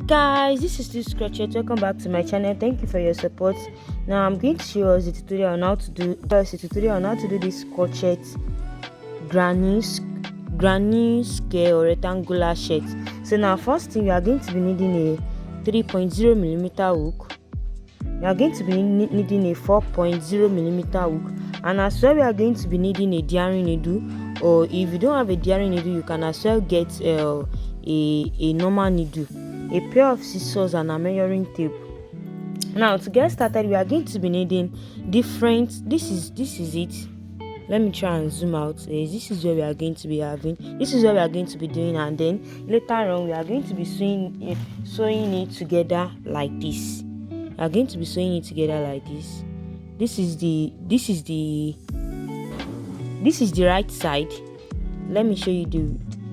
Guys, this is LuwseCrochet. Welcome back to my channel. Thank you for your support. Now I'm going to show us a tutorial on how to do this crochet granny scale or rectangular shirt. So now first thing, we are going to be needing a 3.0mm hook. We are going to be needing a 4.0mm hook, and as well we are going to be needing a diaring needle, or if you don't have a diaring needle you can as well get a normal needle, a pair of scissors and a measuring tape. Now to get started, we are going to be needing different, this is it. Let me try and zoom out. This is where we are going to be having, this is what we are going to be doing, and then later on we are going to be sewing it together like this. We are going to be sewing it together like this. This is the right side. Let me show you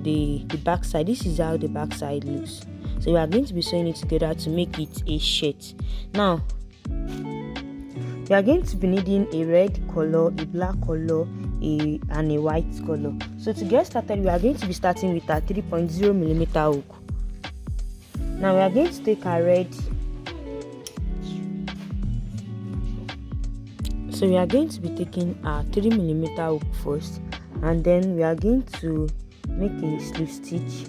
the back side. This is how the back side looks. So we are going to be sewing it together to make it a shirt. Now we are going to be needing a red color, a black color, and a white color. So to get started, we are going to be starting with our 3.0mm hook. Now we are going to take our red. So we are going to be taking our 3mm hook first, and then we are going to make a slip stitch.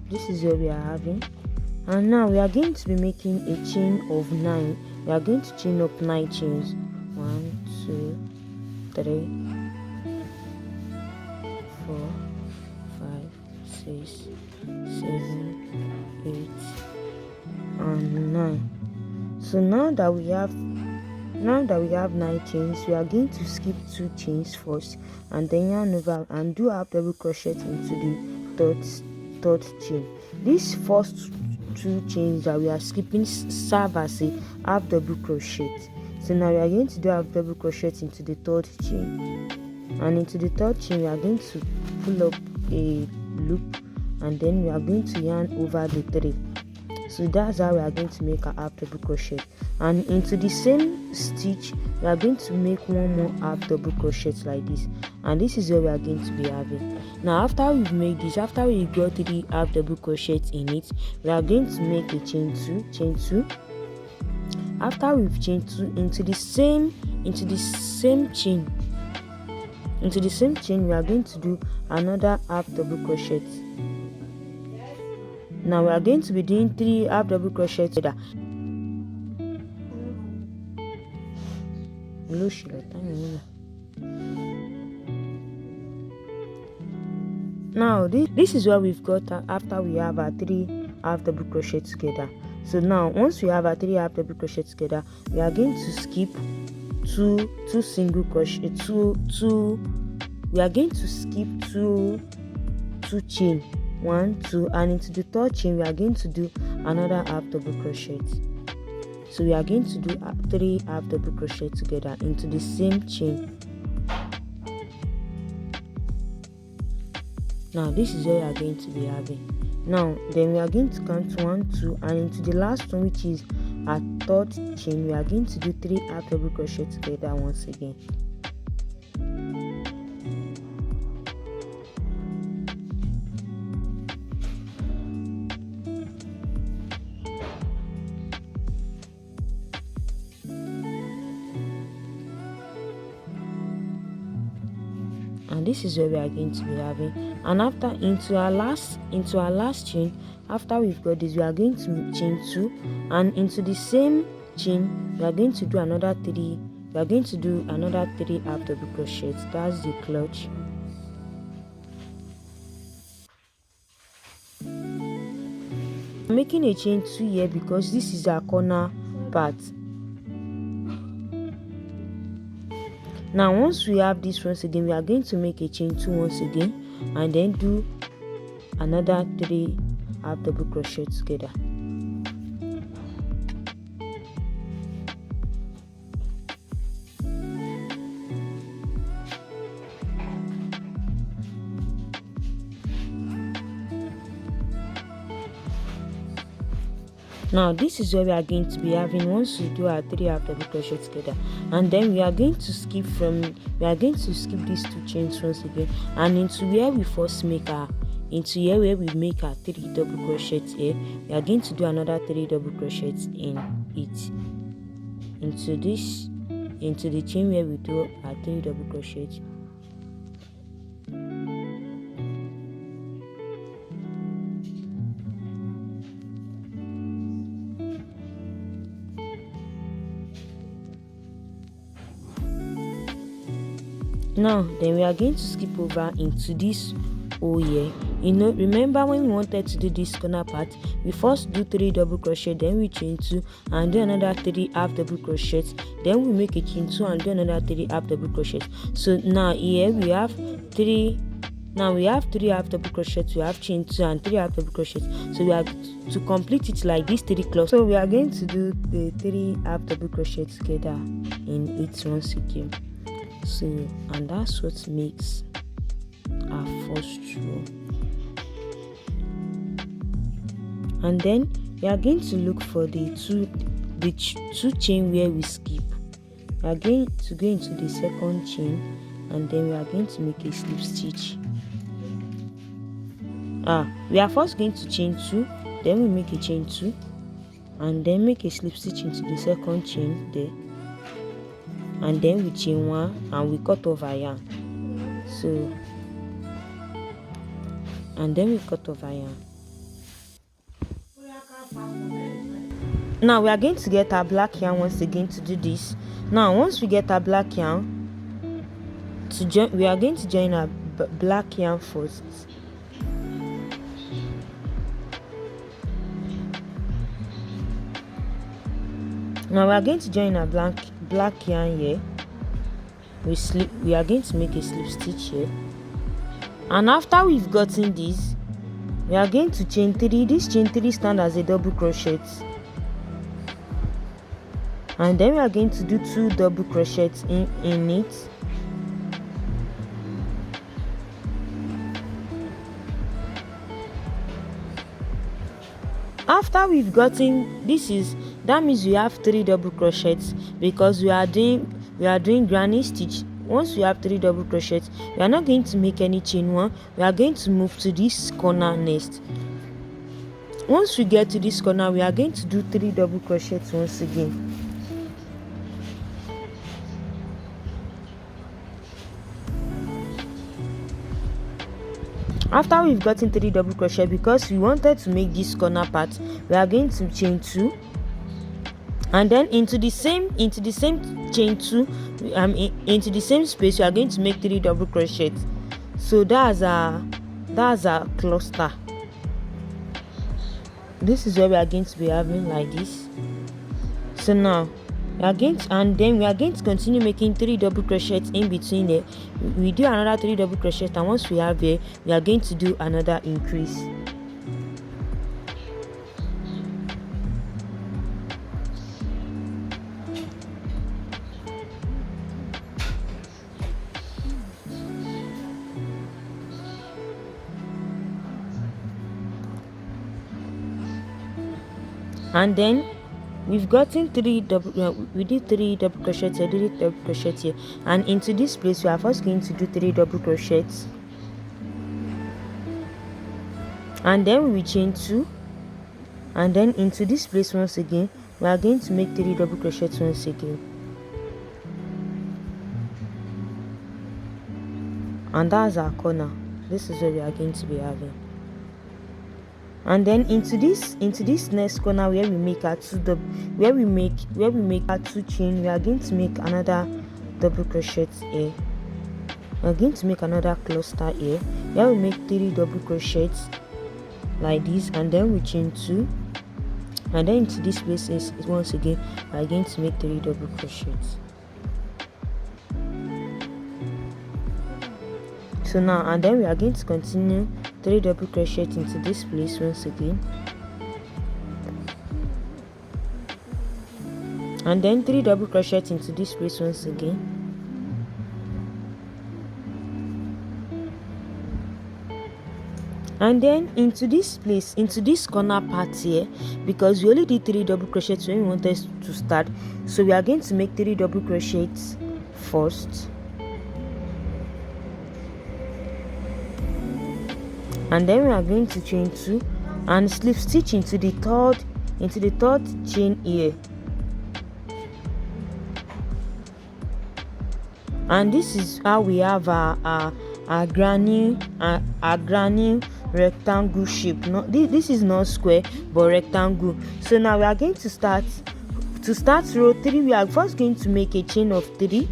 This is what we are having, and now we are going to be making a chain of 9. We are going to chain up 9 chains. 1 2 3 4 5 6 7 8 and 9. So now that we have 9 chains, we are going to skip 2 chains first, and then yarn over and do our double crochet into the third chain. These first 2 chains that we are skipping serve as a half double crochet. So now we are going to do half double crochet into the 3rd chain, and into the 3rd chain we are going to pull up a loop, and then we are going to yarn over the 3. So that's how we are going to make a half double crochet, and into the same stitch we are going to make one more half double crochet like this, and this is what we are going to be having. Now after we've made this, after we got 3 half double crochets in it, we are going to make a chain 2. After we've chained 2 into the same chain, we are going to do another half double crochet. Now we are going to be doing 3 half double crochet together. Now this is what we've got after we have our 3 half double crochet together. So now once we have our 3 half double crochet together, we are going to skip 2 single crochet, we are going to skip 2 chain, 1 2, and into the 3rd chain we are going to do another half double crochet. So we are going to do 3 half double crochet together into the same chain. Now this is what we are going to be having. Now then we are going to count 1 2, and into the last one, which is our 3rd chain, we are going to do 3 half double crochet together once again. And this is where we are going to be having. And after into our last chain, after we've got this, we are going to chain 2, and into the same chain we are going to do another 3. We are going to do another 3 half double crochets. That's the clutch. I'm making a chain 2 here because this is our corner part. Now once we have this once again, we are going to make a chain 2 once again, and then do another 3 half double crochet together. Now this is where we are going to be having once we do our 3 half double crochet together, and then we are going to skip these 2 chains once again, and into where we first make our where we make our 3 double crochets here, we are going to do another 3 double crochets in it, into the chain where we do our 3 double crochets. Now then we are going to skip over into this hole here. Remember when we wanted to do this corner part, we first do 3 double crochet, then we chain 2 and do another 3 half double crochets, then we make a chain 2 and do another 3 half double crochets. So now here we have 3 half double crochets, we have chain 2 and 3 half double crochets. So we are to complete it like this 3 clusters. So we are going to do the 3 half double crochets together in it once again. So, and that's what makes our first row. And then we are going to look for the two chain where we skip. We are going to go into the second chain, and then we are going to make a slip stitch. We are first going to chain 2, then we make a chain 2 and then make a slip stitch into the second chain there, and then we chain 1 and we cut over yarn. So, and then we cut over yarn. Now we are going to get our black yarn once again to do this. Now once we get our black yarn we are going to join our black yarn first. Now we are going to join our black yarn here. We are going to make a slip stitch here, and after we've gotten this, we are going to chain 3. This chain 3 stands as a double crochet, and then we are going to do 2 double crochets in it. After we've gotten that means we have 3 double crochets, because we are doing granny stitch. Once we have 3 double crochets, we are not going to make any chain 1. We are going to move to this corner next. Once we get to this corner, we are going to do 3 double crochets once again. After we've gotten 3 double crochet, because we wanted to make this corner part, we are going to chain 2, and then into the same chain 2, into the same space, we are going to make 3 double crochets. So that's our cluster. This is where we are going to be having like this. So now we are going to continue making 3 double crochets in between there. We do another 3 double crochets, and once we have there, we are going to do another increase. And then we've gotten 3 double we did 3 double crochets here, did 3 double crochets here, and into this place we are first going to do 3 double crochets, and then we chain 2, and then into this place once again we are going to make 3 double crochets once again, and that's our corner. This is where we are going to be having. And then into this next corner where we make our 2 chain, we are going to make another double crochet here. We are going to make another cluster here where we make 3 double crochets like this, and then we chain 2, and then into this place once again we are going to make 3 double crochets. So now, and then we are going to continue 3 double crochet into this place once again, and then 3 double crochet into this place once again, And then into this place, into this corner part here, because we only did 3 double crochets when we wanted to start, so we are going to make 3 double crochets first, and then we are going to chain 2 and slip stitch into the third chain here. And this is how we have our granny rectangle shape. This is not square but rectangle. So now we are going to start row 3. We are first going to make a chain of 3,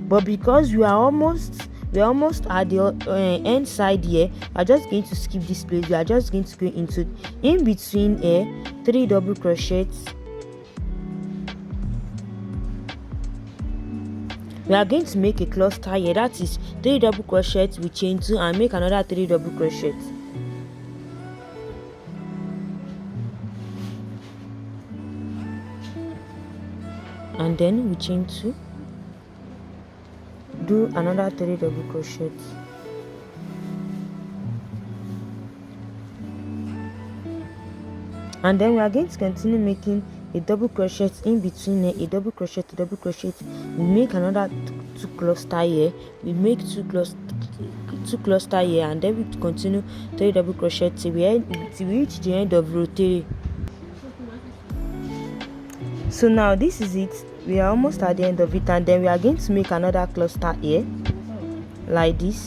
but because we are almost at the end side here, we are just going to skip this place. We are just going to go into in between here 3 double crochets. We are going to make a cluster here, that is 3 double crochets, we chain 2 and make another 3 double crochets. And then we chain 2, do another 3 double crochets. And then we are going to continue making a double crochet in between a double crochet, we make another 2 cluster here, we make 2 cluster here, and then we continue 3 double crochet till we reach the end of row 3. So now this is it, we are almost at the end of it, and then we are going to make another cluster here like this.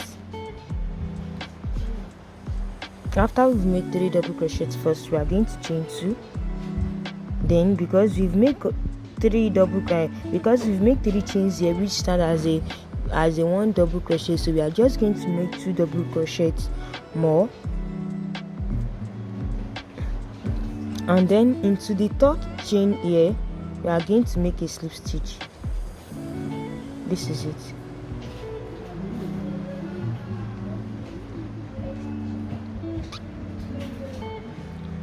After we've made 3 double crochets first, we are going to chain 2. Then because we've made 3 chains here which stand as a 1 double crochet, so we are just going to make 2 double crochets more. And then into the third chain here, we are going to make a slip stitch. This is it.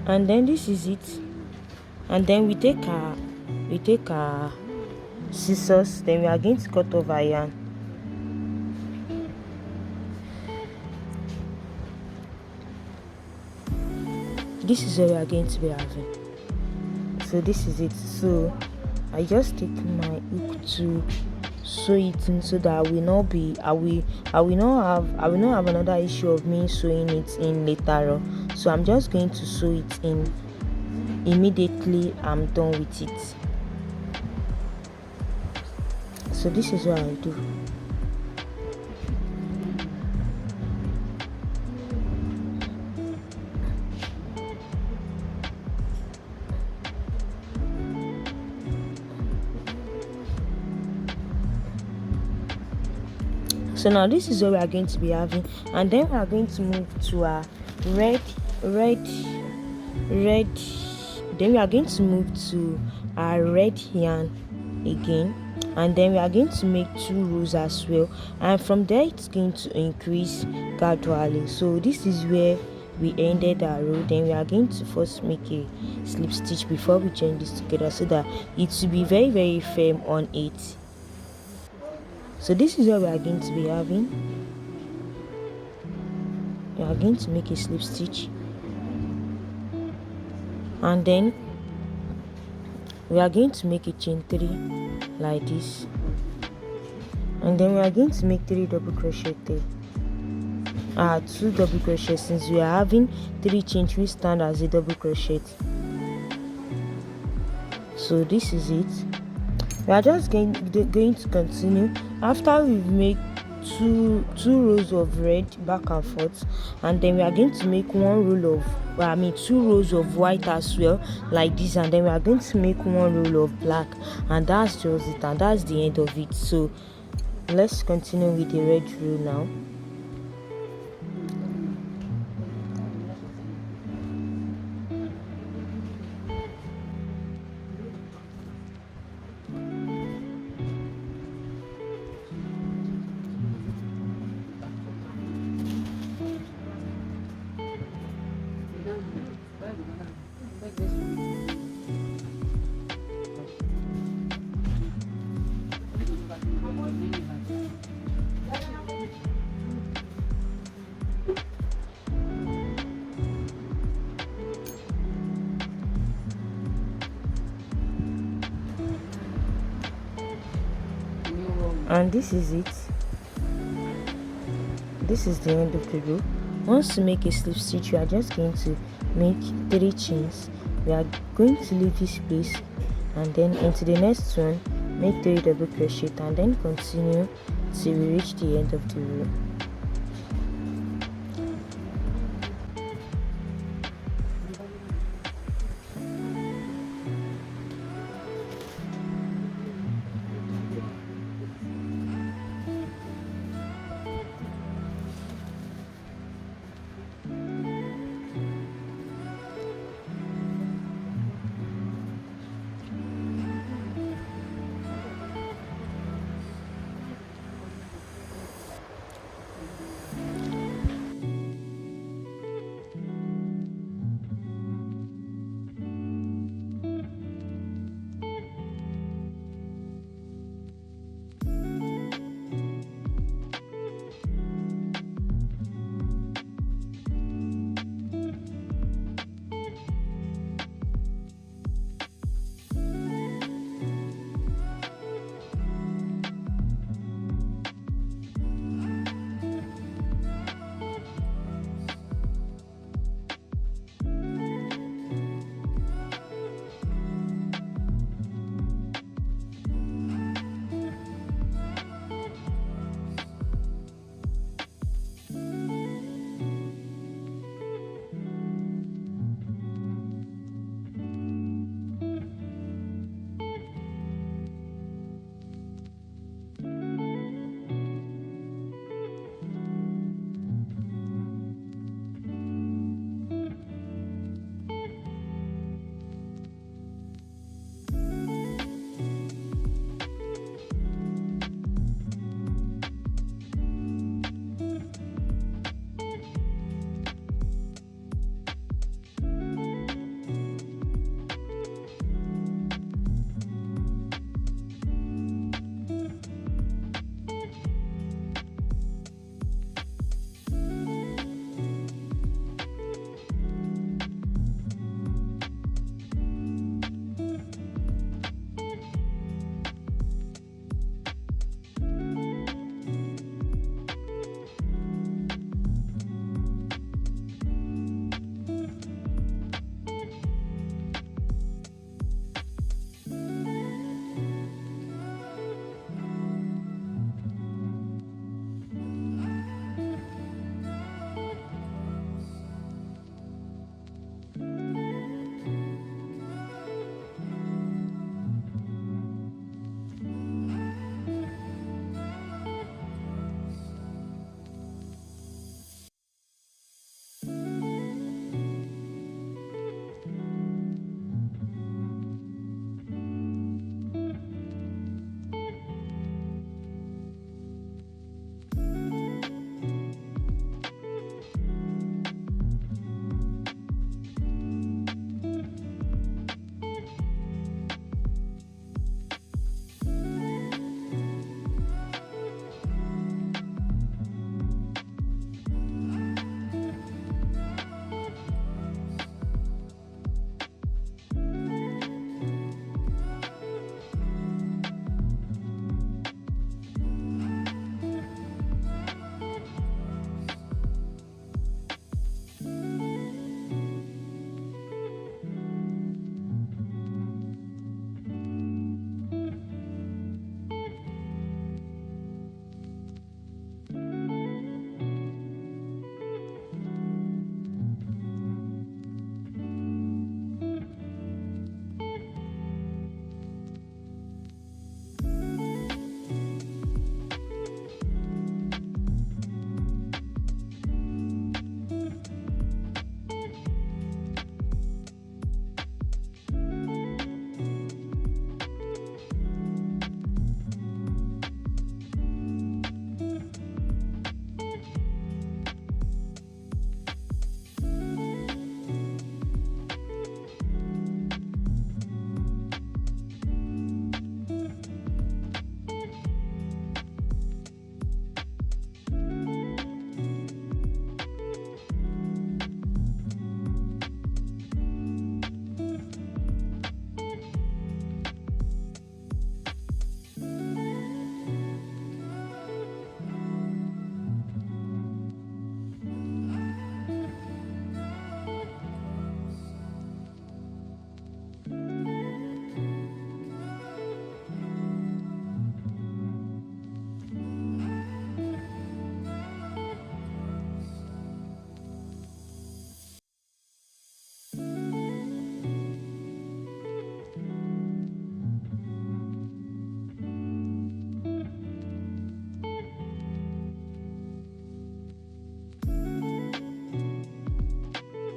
And then this is it. And then we take our scissors, then we are going to cut off our yarn. This is what we are going to be having. So this is it. So I just take my hook to sew it in, so that I will not have another issue of me sewing it in later on. So I'm just going to sew it in immediately I'm done with it. So this is what I do. So now this is what we are going to be having, and then we are going to move to our red. Then we are going to move to our red yarn again, and then we are going to make 2 rows as well, and from there it's going to increase gradually. So this is where we ended our row. Then we are going to first make a slip stitch before we join this together, so that it will be very, very firm on it. So this is what we are going to be having. We are going to make a slip stitch, and then we are going to make a chain 3 like this, and then we are going to make 3 double crochet there, 2 double crochet, since we are having 3 chains which stand as a double crochet. So this is it. We are just going to continue after we've made two rows of red back and forth, and then we are going to make 2 rows of white as well like this, and then we are going to make 1 row of black, and that's just it, and that's the end of it. So let's continue with the red row now. And this is it. This is the end of the row. Once you make a slip stitch, you are just going to make 3 chains. We are going to leave this place, and then into the next one make 3 double crochet, and then continue till we reach the end of the row.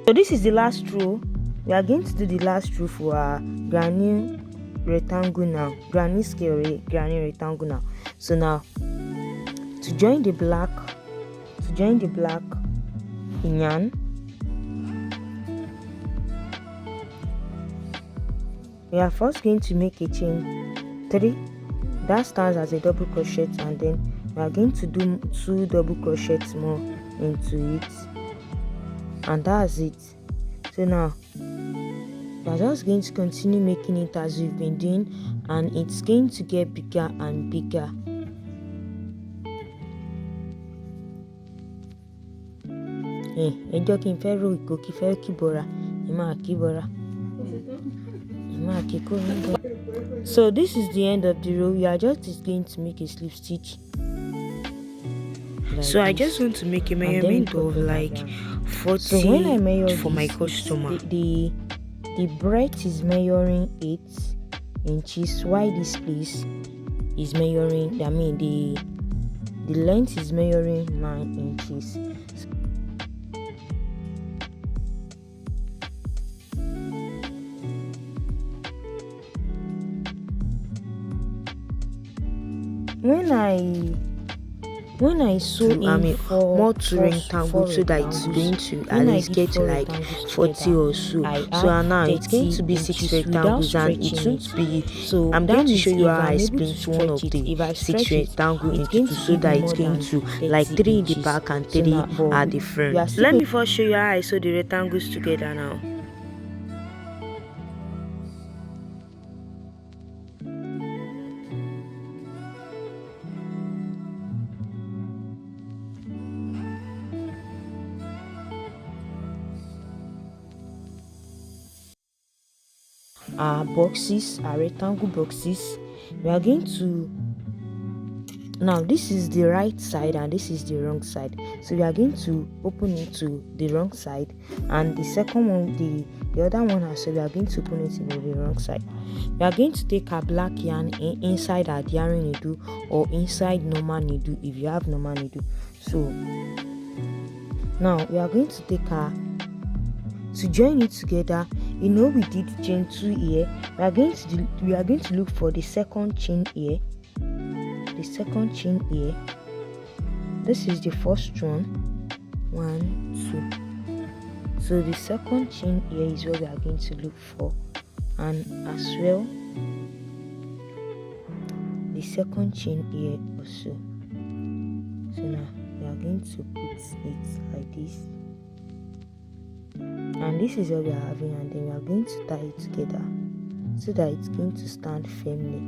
So this is the last row. We are going to do the last row for our granny rectangle now, granny scale, granny rectangle now. So now to join the black in yarn, we are first going to make a chain 3 that stands as a double crochet, and then we are going to do 2 double crochets more into it, and that's it. So now we are just going to continue making it as we've been doing, and it's going to get bigger and bigger. So this is the end of the row. We are just going to make a slip stitch. So I just want to make a measurement of like 40 so when I measure for my customer. The breadth is measuring 8 inches, while this place is measuring, the length is measuring 9 inches. When I sew in more two rectangles so that it's going to at least get to like 40 or so. So now it's going to be 6 rectangles, and it won't be. So I'm going to show you how I split one of the 6 rectangles into 2 so that it's going to like 3 in the back and 3 at the front. Let me first show you how I sew the rectangles together now. Our boxes, our rectangle boxes, we are going to, now this is the right side and this is the wrong side, so we are going to open it to the wrong side, and the second one, the other one as well, we are going to open it to the wrong side. We are going to take our black yarn inside our diary needle or inside normal needle if you have normal needle. So now we are going to take our, to join it together, we did chain 2 here. We are going to look for the second chain here. The second chain here. This is the first one. 1, 2. So the second chain here is what we are going to look for, and as well the second chain here also. So now we are going to put it like this. And this is what we are having, and then we are going to tie it together so that it's going to stand firmly.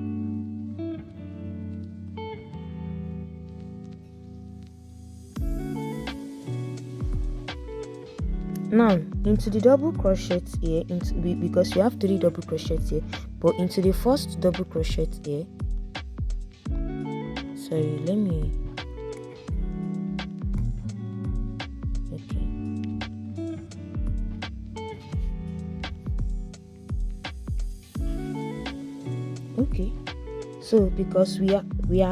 Now into the double crochet here, because we have 3 double crochets here, but into the first double crochet here, sorry, let me, okay, so because we are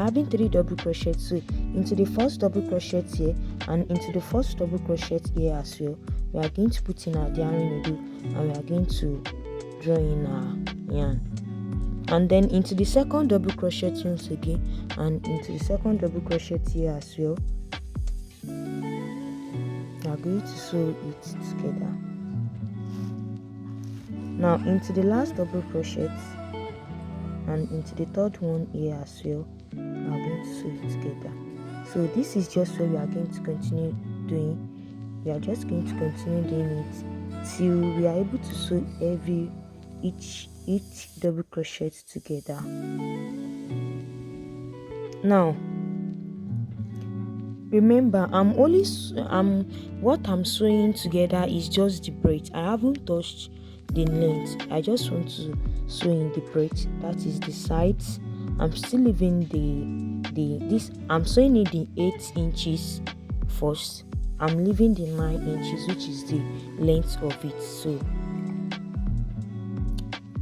having 3 double crochets, so into the first double crochet here and into the first double crochet here as well, we are going to put in our diary needle and we are going to draw in our yarn, and then into the second double crochet once again, and into the second double crochet here as well, we are going to sew it together. Now into the last double crochet and into the third one here as well, we are going to sew it together. So this is just what we are going to continue doing. We are just going to continue doing it till we are able to sew each double crochet together. Now remember, what I'm sewing together is just the breadth. I haven't touched the length. I just want to sew in the breadth, that is the sides. I'm still leaving I'm sewing in the 8 inches first. I'm leaving the 9 inches, which is the length of it. So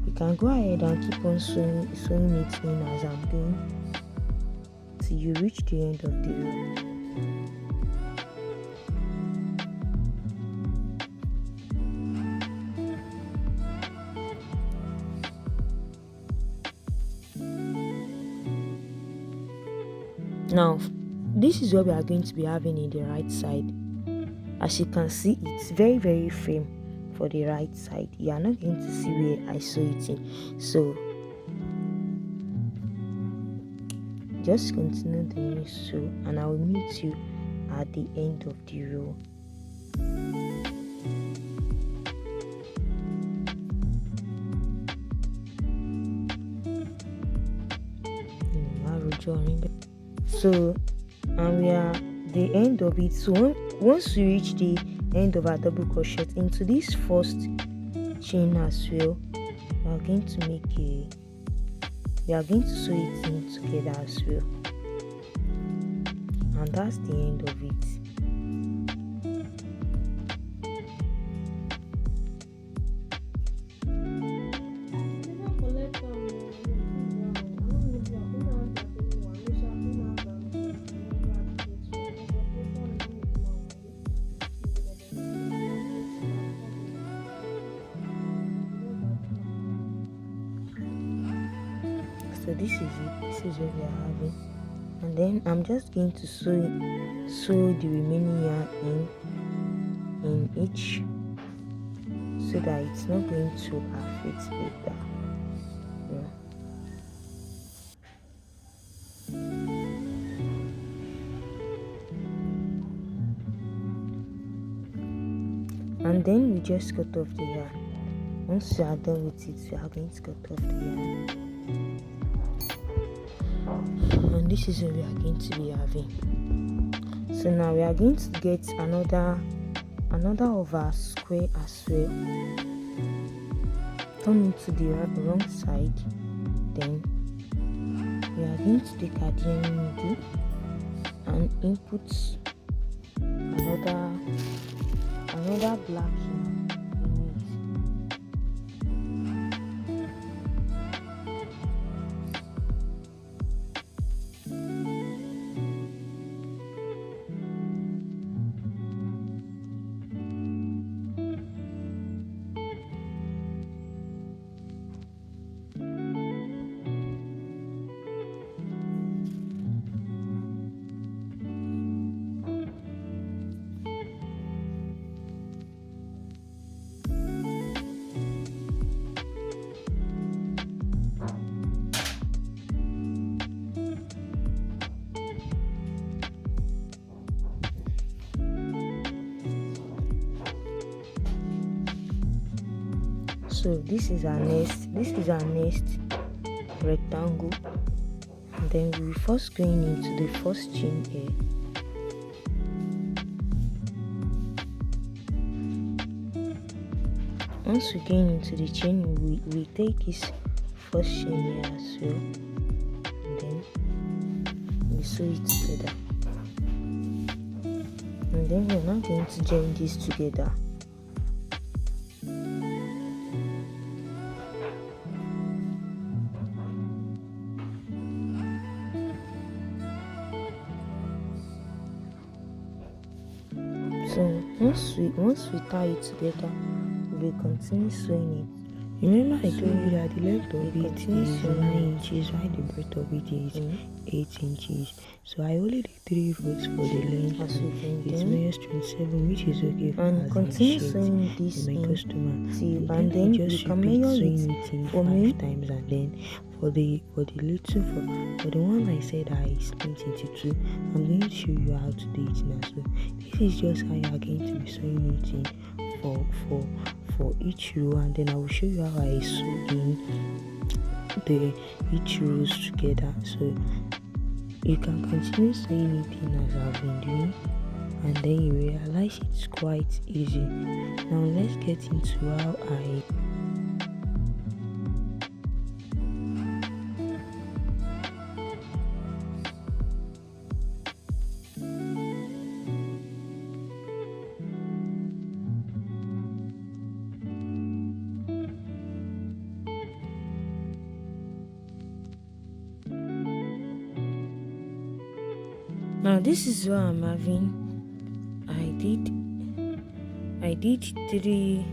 you can go ahead and keep on sewing it in as I'm doing till you reach the end of the row. Now this is what we are going to be having in the right side. As you can see, it's very, very firm for the right side. You are not going to see where I sew it in, so just continue the sew and I will meet you at the end of the row. So and we are the end of it. So once we reach the end of our double crochet into this first chain as well, we are going to sew it in together as well, and that's the end of it. So this is it. This is what we are having, and then I'm just going to sew the remaining yarn in each, so that it's not going to affect later. And then we just cut off the yarn. Once we are done with it, we are going to cut off the yarn. And this is what we are going to be having. So now we are going to get another of our square as well. Turn it to the wrong side. Then we are going to take our joining needle and input another black yarn in it. So this is our next rectangle, and then we first going into the first chain here. Once we get into the chain, we take this first chain here as well, and then we sew it together, and then we're now going to join this together. So once we tie it together, we will continue sewing it. Remember I told you that the length of it is 9 inches, while the breadth of it is 8 inches. So I only did 3 rows for the length. It measures 27, which is okay for and continue sewing this my customer. and then you can measure it in 5 times, and then for the one I said I split into 2, I'm going to show you how to do it now. So this is just how you are going to be sewing it in for each row, and then I will show you how I sew in each rows together. So you can continue sewing it in as I've been doing, and then you realize it's quite easy. Now let's get into how I Now this is what I'm having. I did 3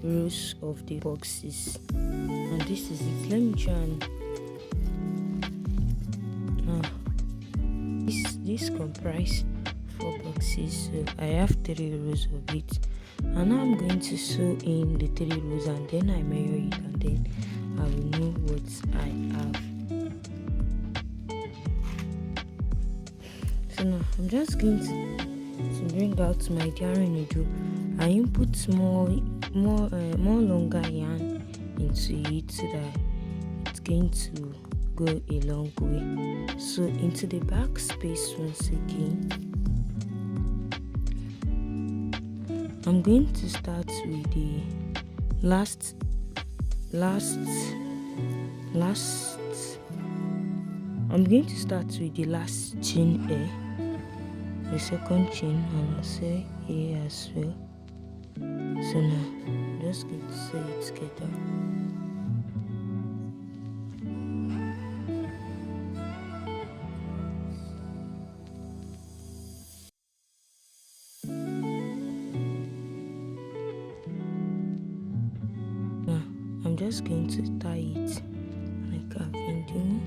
rows of the boxes, and this is it. Let me try and this this comprise 4 boxes, so I have 3 rows of it. And now I'm going to sew in the 3 rows, and then I measure it, and then I will know what I have. So now I'm just going to bring out my yarn needle. I input more longer yarn into it so that it's going to go a long way. So into the back space once again, I'm going to start with the last I'm going to start with the last chain here, the second chain, and I'll sew here as well. So now I'm just going to sew it together. Now I'm just going to tie it like I've been doing.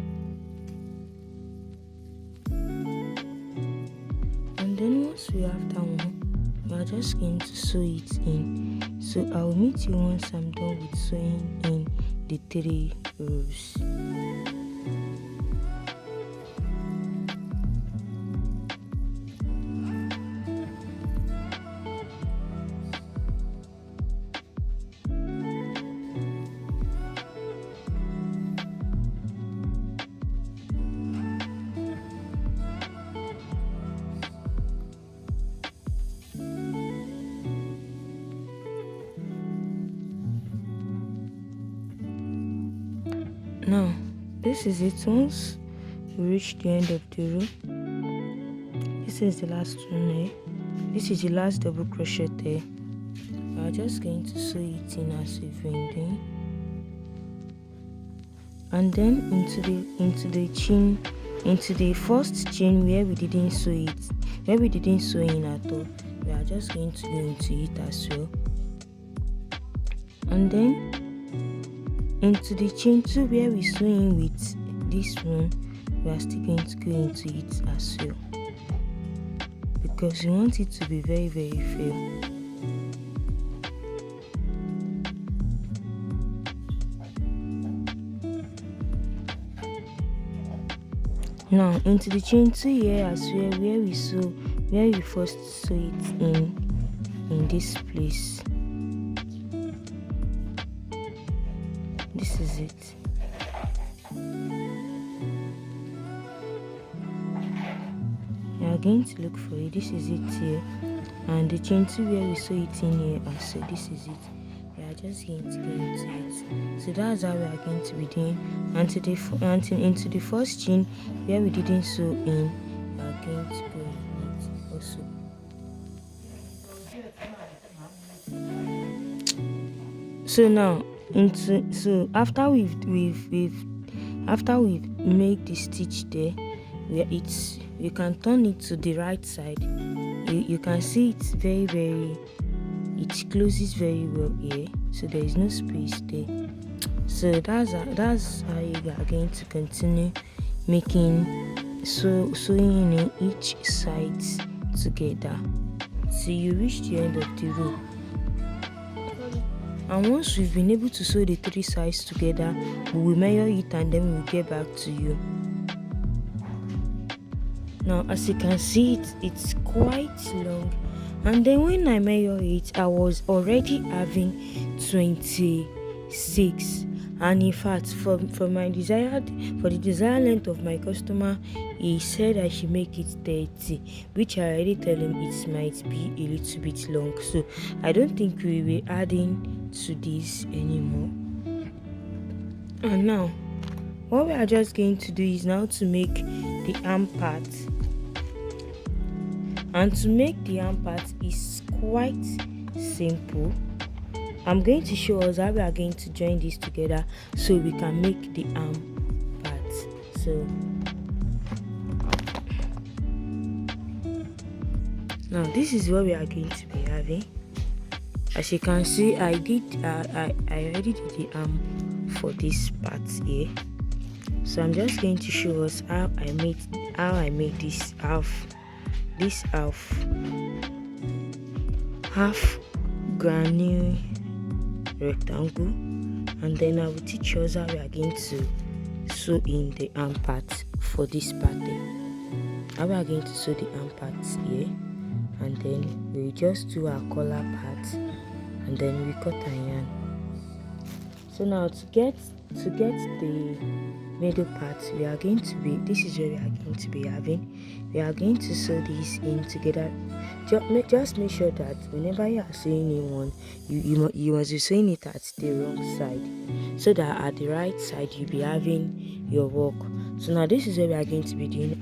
And then once we have that one, we are just going to sew it in. So I will meet you once I'm done with sewing in the 3 rows. Now this is it. Once we reach the end of the row, this is the last one here. This is the last double crochet there. We are just going to sew it in as we've been doing, and then into the first chain where we didn't sew in at all, we are just going to go into it as well, and then into the chain 2 where we sew in with this one, we are still going to go into it as well, because we want it to be very, very fair. Now into the chain 2 here as well, where we first sew it in this place. This is it. You are going to look for it. This is it here, and the chain 2 where we sew it in here, and so this is it. We are just going to go into it. So that's how we are going to be doing. And into the first chain where we didn't sew in, we are going to go in it also. So now after we've made the stitch there, we can turn it to the right side. You can see it's very it closes very well here, so there is no space there. So that's how you are going to continue making sewing in each side together till you reach the end of the row. And once we've been able to sew the 3 sides together, we will measure it and then we'll get back to you. Now as you can see, it's quite long, and then when I measure it, I was already having 26, and in fact for the desired length of my customer, he said I should make it 30, which I already tell him it might be a little bit long, so I don't think we will be adding to this anymore. And now what we are just going to do is now to make the arm part, and to make the arm part is quite simple. I'm going to show us how we are going to join this together so we can make the arm part. So now this is what we are going to be having. As you can see, I already did the arm for this part here, so I'm just going to show us how I made how I made this half granule rectangle, and then I will teach us how we are going to sew in the arm part for this pattern. How we are going to sew the arm parts here, and then we just do our collar part, and then we cut and yarn. So now to get the middle part, we are going to be, this is where we are going to be having, we are going to sew this in together. Just make sure that whenever you are sewing in one, you must be sewing it at the wrong side, so that at the right side you'll be having your work. So now this is what we are going to be doing.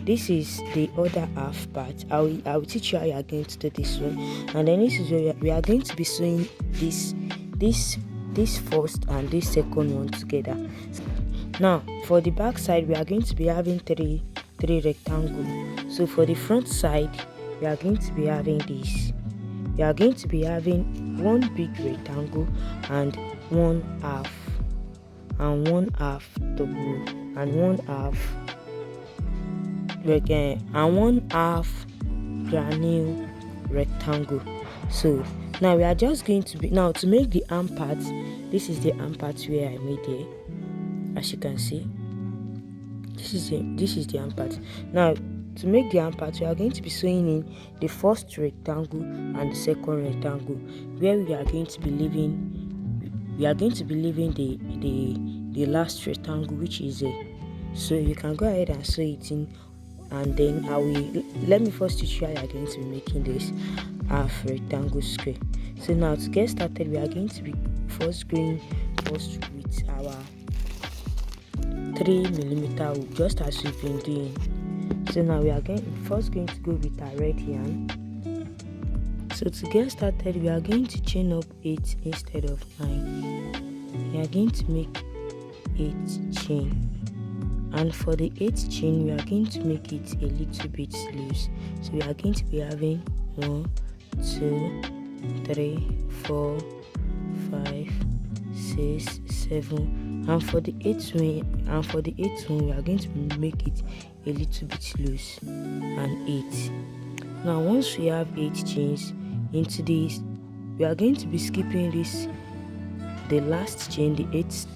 This is the other half part. I will teach you how you are going to do this one, and then this is where we are going to be sewing this first and this second one together. Now for the back side, we are going to be having three rectangles. So for the front side, we are going to be having this. We are going to be having one big rectangle and one half double and one half granule rectangle. So now we are just going to be, now to make the arm parts, this is the arm parts where I made here. As you can see, this is the arm part. Now to make the arm part, we are going to be sewing in the first rectangle and the second rectangle, where we are going to be leaving the last rectangle, which is a. So you can go ahead and sew it in, and then let me first teach you how you are going to be making this half rectangle square. So now to get started, we are going to be first with our 3mm hook, just as we've been doing. So now we are first going to go with our red yarn. So to get started, we are going to chain up 8 instead of 9. We are going to make 8 chain, and for the 8th chain we are going to make it a little bit loose. So we are going to be having 1, 2, 3, 4, 5, 6, 7, and for the 8th one we are going to make it a little bit loose, and 8. Now once we have 8 chains into this, we are going to be skipping the last chain, the 8th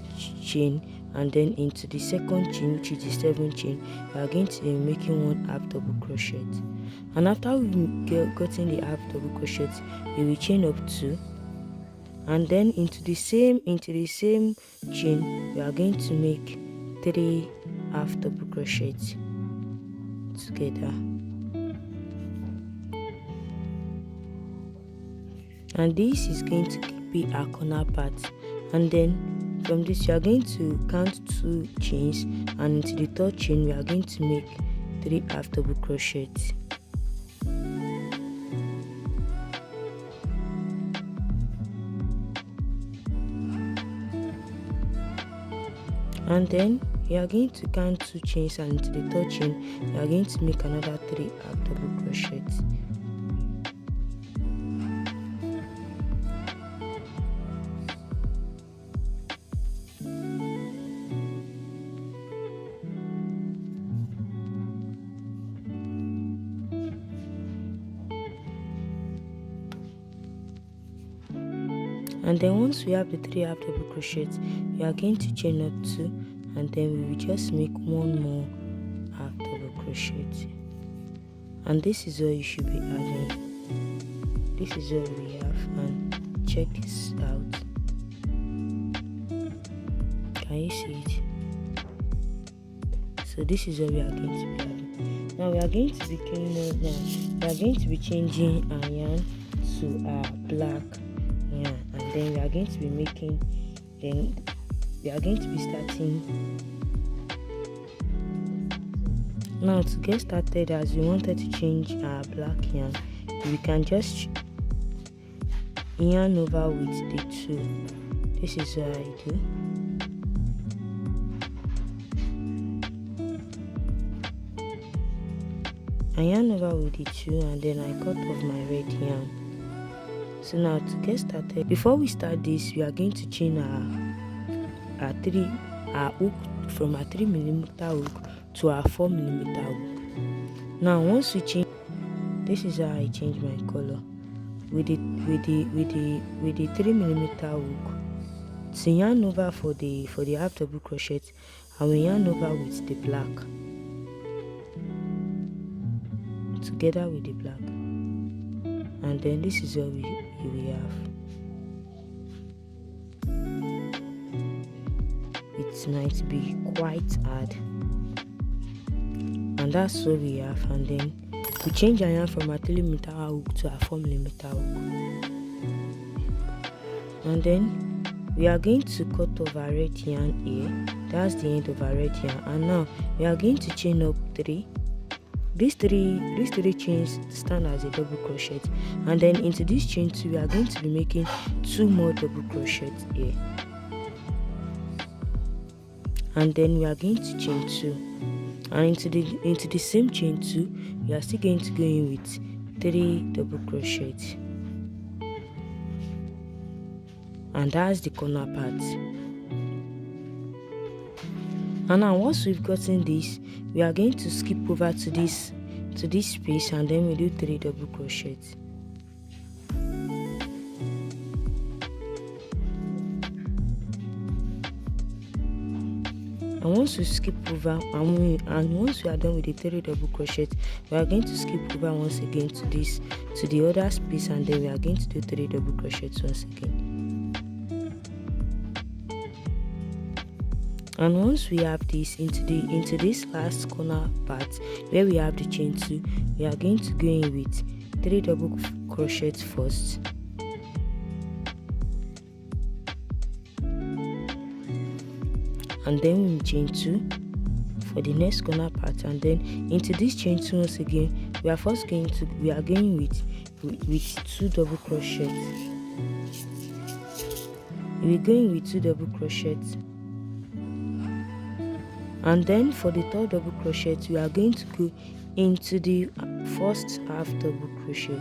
chain, and then into the second chain, which is the 7th chain. We are going to be making 1 half double crochet, and after we've gotten the half double crochet, we will chain up 2, and then into the same chain we are going to make 3 half double crochet together. And this is going to be our corner part, and then from this you are going to count 2 chains, and into the 3rd chain we are going to make 3 half double crochet. And then you are going to count 2 chains, and into the 3rd chain you are going to make another 3 half double crochet. And then once we have the 3 half double crochets, we are going to chain up 2, and then we will just make 1 more half double crochet. And this is what you should be having. This is what we have, and check this out. Can you see it? So this is what we are going to be having. Now we are going to be changing our yarn to our black yarn, and then we are going to be making, then we are going to be starting. Now to get started, as we wanted to change our black yarn, we can just yarn over with the 2. This is what I do. I yarn over with the 2, and then I cut off my red yarn. So now to get started, before we start this, we are going to chain our hook from our 3mm hook to our 4mm hook. Now once we change, this is how I change my color with the 3mm hook. To yarn over for the half double crochet, I will yarn over with the black together with the black, and then this is what we have. It might be quite hard, and that's what we have. And then we change our yarn from our 3mm hook to our 4mm hook, and then we are going to cut off our red yarn here. That's the end of our red yarn, and now we are going to chain up 3. These three chains stand as a double crochet, and then into this chain 2 we are going to be making 2 more double crochets here, and then we are going to chain 2, and into the same chain 2 we are still going to go in with 3 double crochets, and that's the corner part. And now once we've gotten this, we are going to skip over to this space, and then we do 3 double crochets. And once we skip over, and once we are done with the 3 double crochets, we are going to skip over once again to the other space, and then we are going to do 3 double crochets once again. And once we have this into this last corner part where we have the chain 2, we are going to go in with 3 double crochets first, and then we chain 2 for the next corner part, and then into this chain 2 once again we are going with 2 double crochets. We're going with 2 double crochets. And then for the 3rd double crochet, we are going to go into the first half double crochet.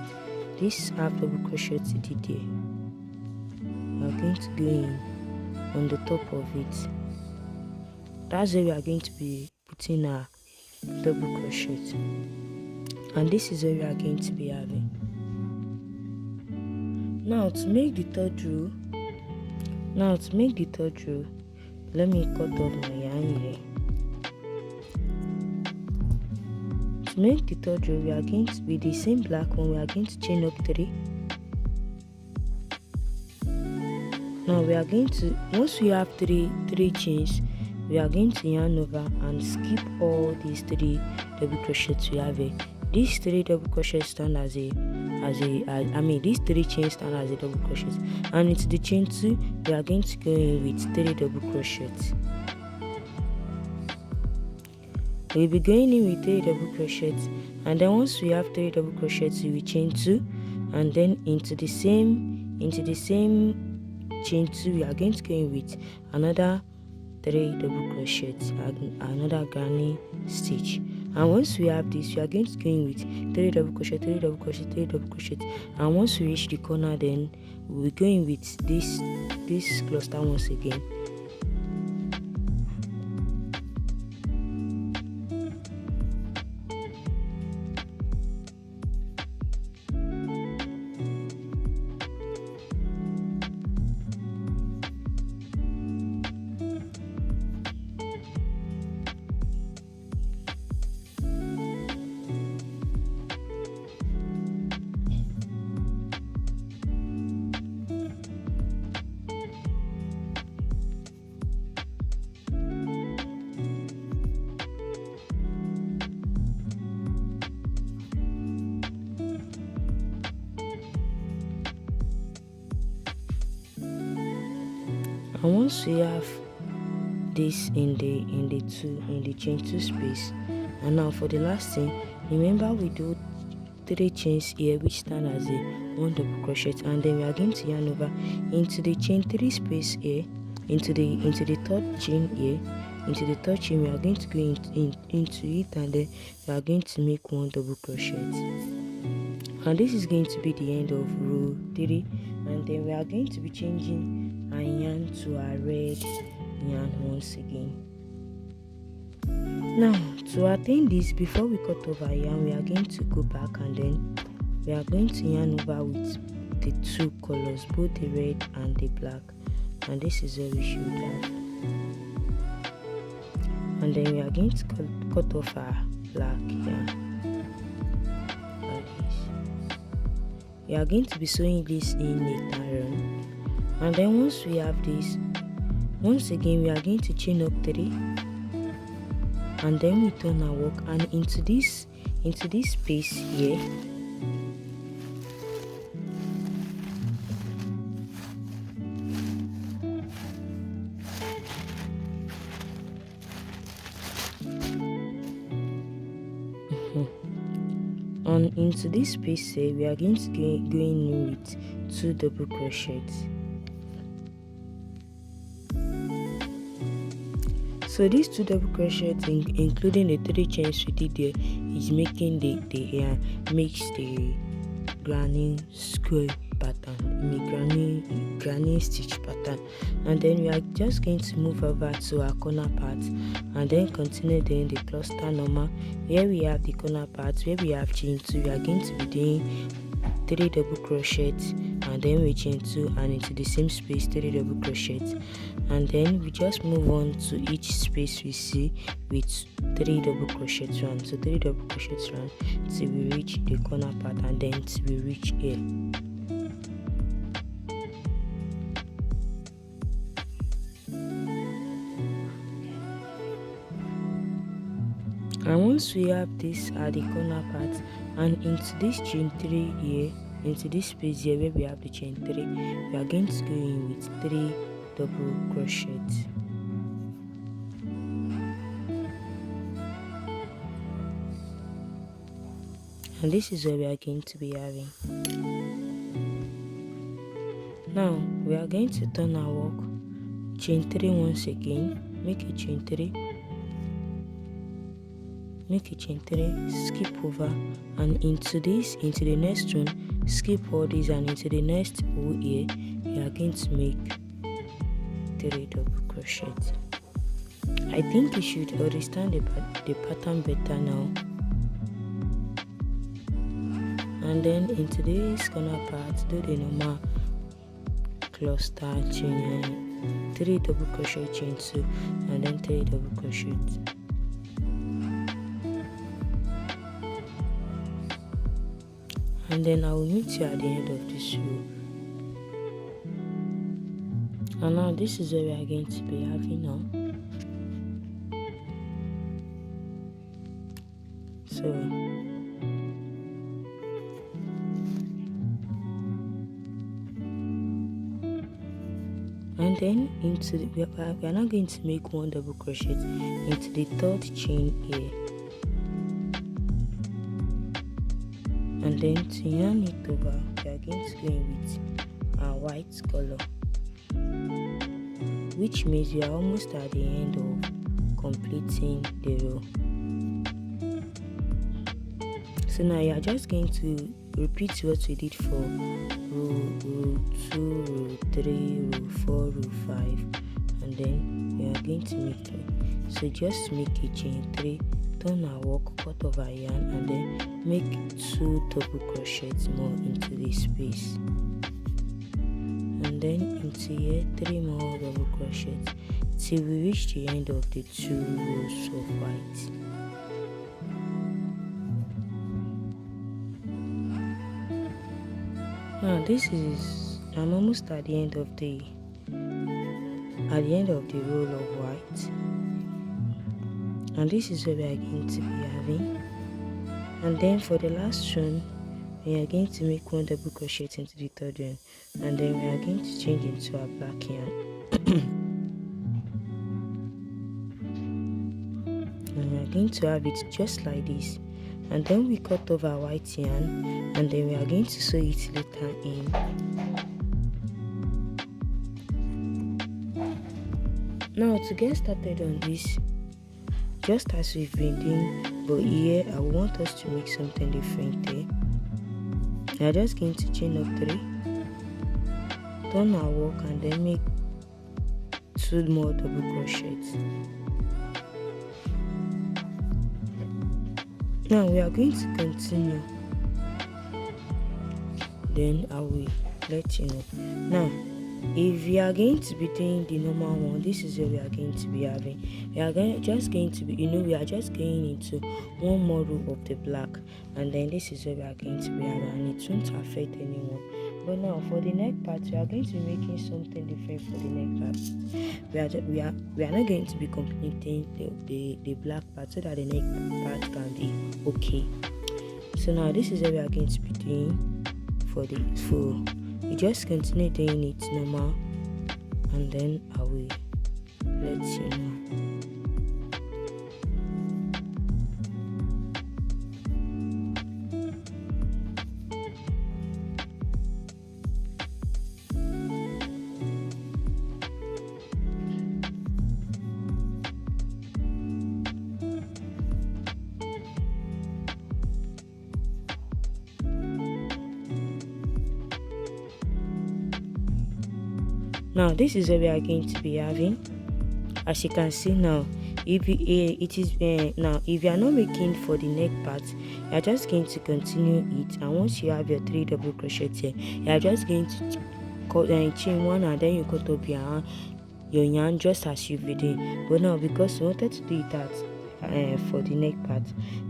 This half double crochet is there. We are going to go in on the top of it. That's where we are going to be putting our double crochet, and this is where we are going to be having. Now to make the third row, let me cut off my yarn here. To make the third row, we are going to be the same black one. We are going to chain up 3. Now we are going to, once we have three chains, we are going to yarn over and skip all these 3 double crochets we have here. These 3 double crochets stand these 3 chains stand as a double crochet, and into the chain 2 we are going to go in with 3 double crochets. We'll be going in with 3 double crochets, and then once we have 3 double crochets we will chain 2, and then into the same chain 2 we are going to go in with another 3 double crochets, another granny stitch. And once we have this, we are going to go in with 3 double crochet, 3 double crochet, 3 double crochet, and once we reach the corner, then we'll go in with this cluster once again. And once we have this in the chain 2 space, and now for the last thing, remember we do 3 chains here which stand as a 1 double crochet, and then we are going to yarn over into the chain 3 space here, into the 3rd chain here. Into the 3rd chain we are going to go into it, and then we are going to make 1 double crochet, and this is going to be the end of row 3. And then we are going to be changing our yarn to our red yarn once again. Now to attain this, before we cut over yarn, we are going to go back and then we are going to yarn over with the two colors, both the red and the black, and this is where we should have. And then we are going to cut off our black yarn like this. We are going to be sewing this in later on, and then once we have this, once again we are going to chain up 3, and then we turn our work and into this space here. And into this space here, we are going to go in with 2 double crochets. So these 2 double crochets, including the 3 chains we did there, is making the makes the granny square pattern, granny stitch pattern. And then we are just going to move over to our corner part and then continue doing the cluster normal. Here we have the corner part where we have chain 2. We are going to be doing 3 double crochets and then we chain 2 and into the same space 3 double crochets, and then we just move on to each space we see with 3 double crochets round. So 3 double crochets round till we reach the corner part and then till we reach here. And once we have this at the corner part and into this chain 3 here, into this space here where we have the chain 3, we are going to go in with 3 double crochets. And this is where we are going to be having. Now we are going to turn our work, chain 3 once again, make a chain 3, make a chain 3, skip over and into the next one, skip all these and into the next row here, we are going to make 3 double crochets. I think you should understand the pattern better now. And then into this corner part, do the normal cluster chain, 3 double crochet chain 2 and then 3 double crochets. And then I will meet you at the end of this row. And now this is where we are going to be having now. So and then we are now going to make 1 double crochet into the 3rd chain here. And then to yarn it over, we are going to go in with our white color, which means we are almost at the end of completing the row. So now you are just going to repeat what we did for row 2, row 3, row 4, row 5, and then we are going to make 3. So just make a chain 3, turn our work, cut over yarn, and then make 2 double crochets more into this space, and then into here 3 more double crochets till we reach the end of the 2 rows of white. Now I'm almost at the end of the row of white, and this is where we are going to be having. And then for the last one, we are going to make 1 double crochet into the 3rd one, and then we are going to change into our black yarn. And we are going to have it just like this, and then we cut off our white yarn, and then we are going to sew it later in. Now to get started on this, just as we've been doing, but here I want us to make something different here. We are just going to chain up 3, turn our work, and then make 2 more double crochets. Now we are going to continue, then I will let you know. Now if we are going to be doing the normal one, this is what we are going to be having. We are just going to be, we are just going into one more row of the black, and then this is what we are going to be having, and it won't affect anyone. But now for the neck part, we are going to be making something different for the neck part. We are not going to be completing the black part so that the neck part can be okay. So now this is what we are going to be doing for the full. You just continue doing it normal, and then I will let you know. Now this is what we are going to be having. As you can see now, if you are not making for the neck part, you are just going to continue it, and once you have your 3 double crochet here, you are just going to chain one, and then you cut up your yarn just as you've been doing. But now because we wanted to do that for the neck part,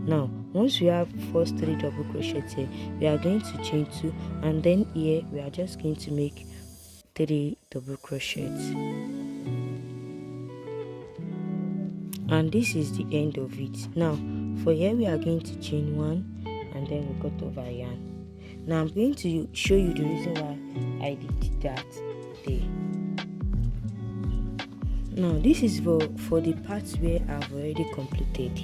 now once we have first 3 double crochet here, we are going to chain 2, and then here we are just going to make 3 double crochets, and this is the end of it. Now for here we are going to chain 1, and then we cut over yarn. Now I'm going to show you the reason why I did that there. Now this is for the parts where I've already completed.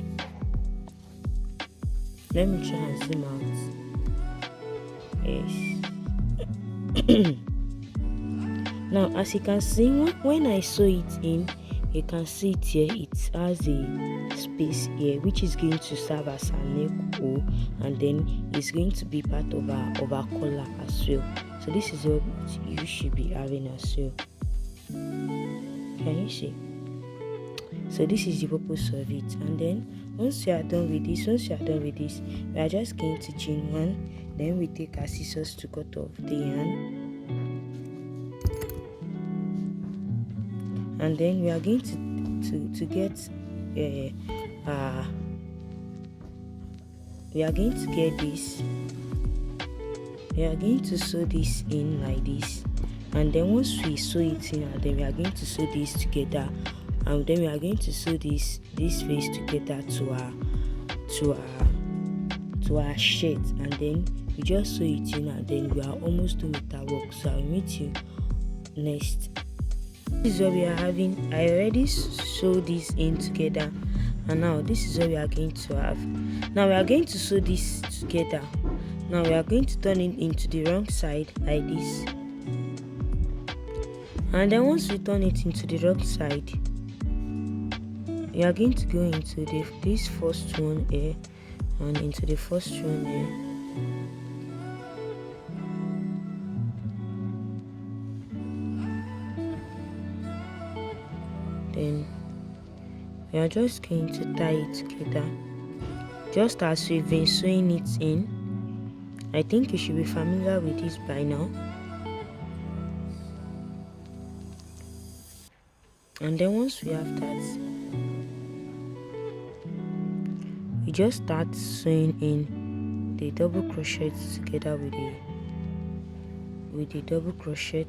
Let me try and zoom out. Yes. Now as you can see, when I sew it in, you can see it here, it has a space here which is going to serve as a neck hole, and then it's going to be part of our collar as well. So this is what you should be having as well. Can you see? So this is the purpose of it. And then once you are done with this, we are just going to chain 1, then we take our scissors to cut off the yarn. And then we are going to get we are going to get this. We are going to sew this in like this, and then once we sew it in, and then we are going to sew this together, and then we are going to sew this face together to our shirt, and then we just sew it in, and then we are almost done with our work. So I'll meet you next. This is what we are having. I already sewed this in together, and now this is what we are going to have. Now we are going to sew this together. Now we are going to turn it into the wrong side like this, and then once we turn it into the wrong side, we are going to go into this first one here, and into the first one here. Then we are just going to tie it together just as we've been sewing it in. I think you should be familiar with this by now. And then once we have that, we just start sewing in the double crochet together with the double crochet.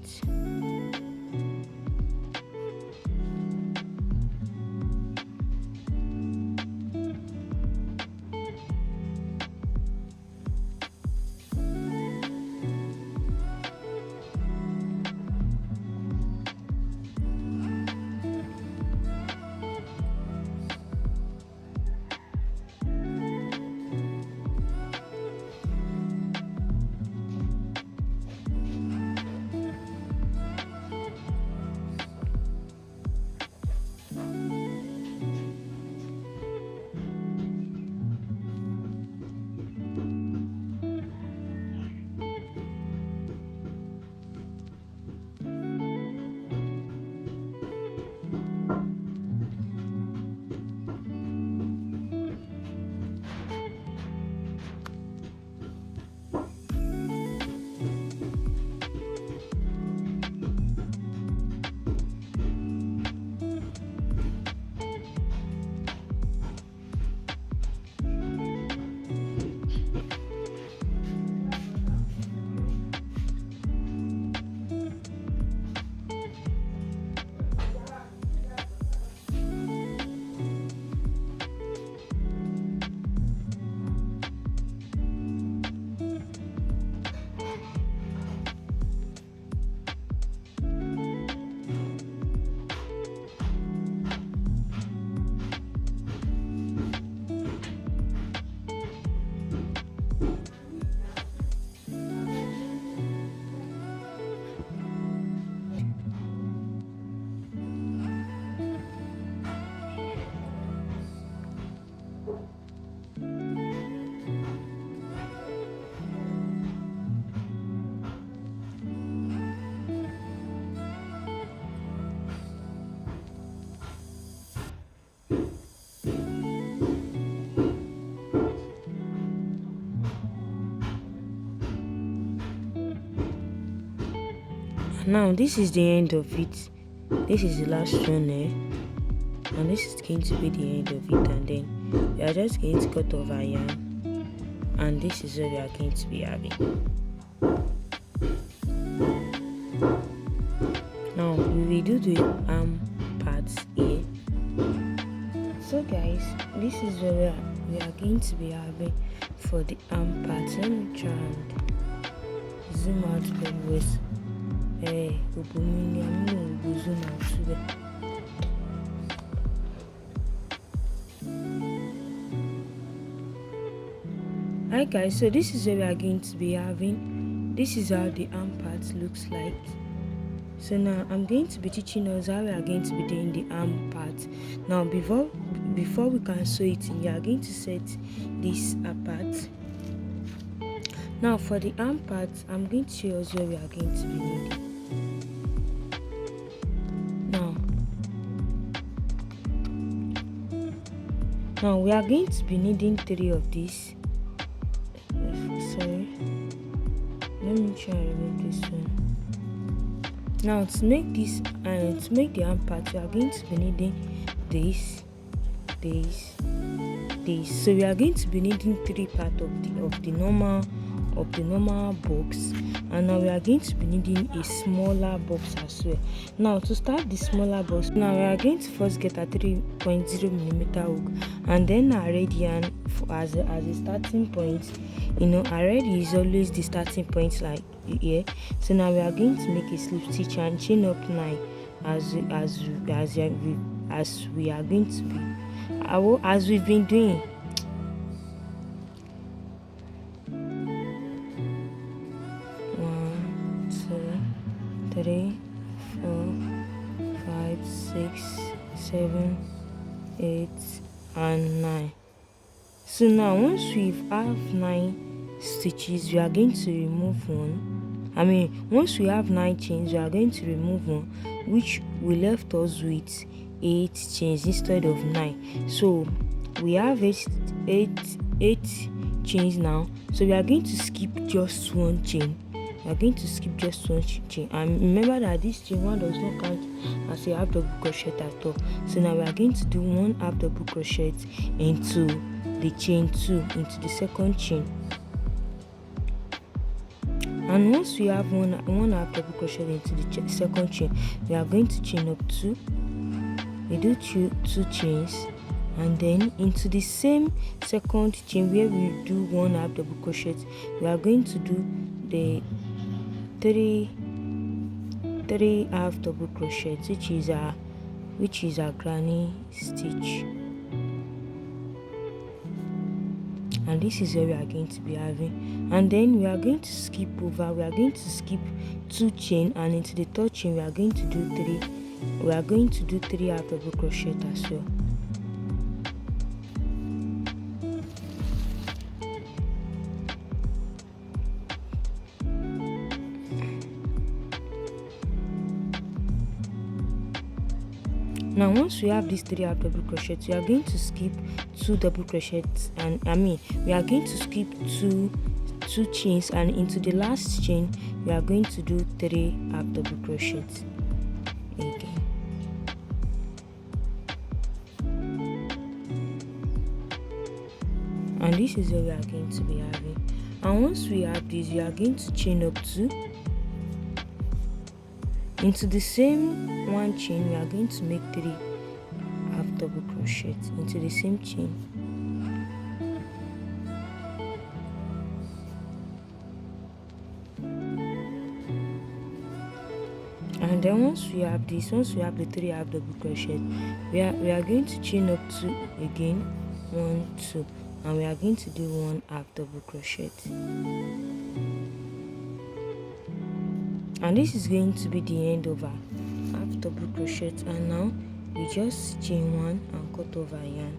Now this is the end of it. This is the last one there, and this is going to be the end of it, and then we are just going to cut off our yarn, and this is what we are going to be having. Now we will do the arm parts here. So guys, this is what we are going to be having for the arm parts. Let me try and zoom out always. Hey, we'll zoom out today. Hi guys, so this is what we are going to be having. This is how the arm parts looks like. So now I'm going to be teaching us how we are going to be doing the arm part. Now before we can sew it in, we are going to set this apart. Now for the arm part, I'm going to show us where we are going to be needing. Now we are going to be needing 3 of these. Sorry, let me try and remove this one. Now to make this and to make the arm part, we are going to be needing this. So we are going to be needing 3 parts of the normal box, and now we are going to be needing a smaller box as well. Now to start the smaller box, now we are going to first get a 3.0mm hook, and then our red yarn as a starting point. You know, our red is always the starting point, like here. So now we are going to make a slip stitch and chain up 9 as we are going to be as we've been doing. One, 2, 3, 4, 5, 6, 7, 8, and 9. So now once we have 9 stitches, we are going to remove one. Once we have 9 chains, we are going to remove one, which will left us with 8 chains instead of 9. So we have 8 chains now. So we are going to skip just one chain. And remember that this chain one does not count as a half double crochet at all. So now we are going to do 1 half double crochet into the chain 2, into the second chain. And once we have one half double crochet into the second chain, we are going to chain up 2. We do 2 chains, and then into the same second chain where we do 1 half double crochet, we are going to do the 3 half double crochet, which is our granny stitch. And this is where we are going to be having, and then we are going to skip 2 chain, and into the third chain we are going to do 3 half double crochet as well. Now once we have these 3 half double crochets, we are going to skip 2 double crochets, and we are going to skip 2 chains, and into the last chain we are going to do 3 half double crochets again. And this is what we are going to be having. And once we have this, we are going to chain up 2. Into the same one chain, we are going to make 3 half double crochet into the same chain. And then once we have the 3 half double crochet, we are going to chain up 2 again, 1, 2, and we are going to do 1 half double crochet. And this is going to be the end of our half double crochet, and now we just chain 1 and cut off our yarn.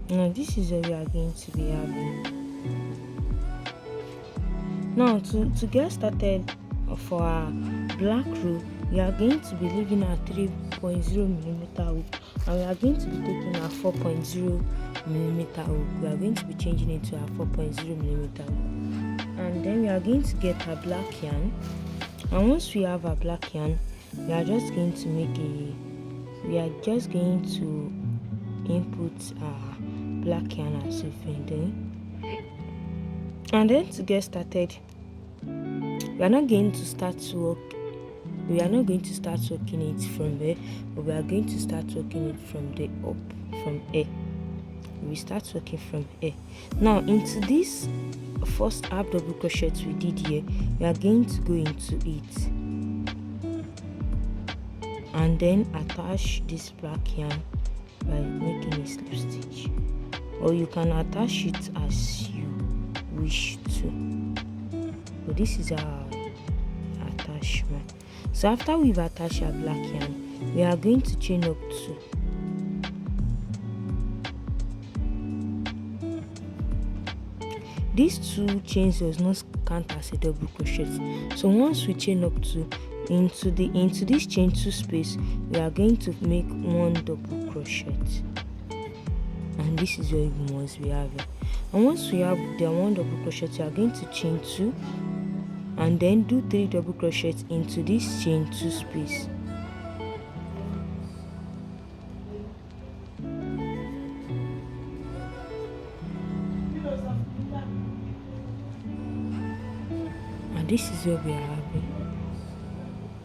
Now this is what we are going to be having. Now to get started for our black row, we are going to be leaving our 3.0 millimeter hook, and we are going to be taking our 4.0 millimeter hook. We are going to be changing it to our 4.0 millimeter hook, and then we are going to get our black yarn. And once we have our black yarn, we are just going to input our black yarn as we've been doing. And then to get started, we are not going to start working it from there, but we are going to start working it from here. We start working from here. Now into this first half double crochet we did here, we are going to go into it and then attach this black yarn by making a slip stitch, or you can attach it as you wish to. But this is our attachment. So after we've attached our black yarn, we are going to chain up 2. These 2 chains does not count as a double crochet. So once we chain up 2 into this chain 2 space, we are going to make 1 double crochet, and this is where we must be having. And once we have the 1 double crochet, we are going to chain 2 and then do 3 double crochets into this chain 2 space. And this is where we are having.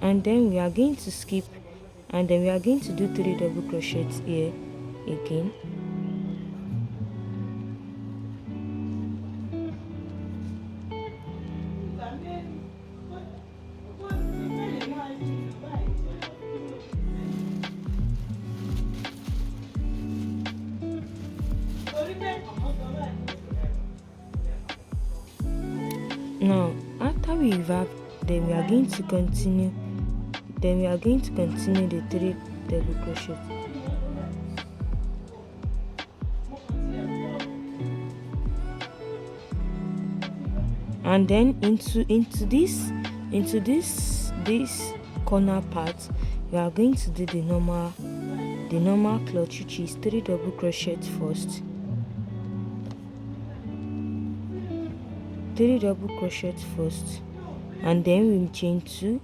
And then we are going to skip, and then we are going to do 3 double crochets here again. Now after we have, then we are going to continue the 3 double crochet. And then into this corner part, we are going to do the normal clutch, which is 3 double crochet first, 3 double crochet first, and then we chain 2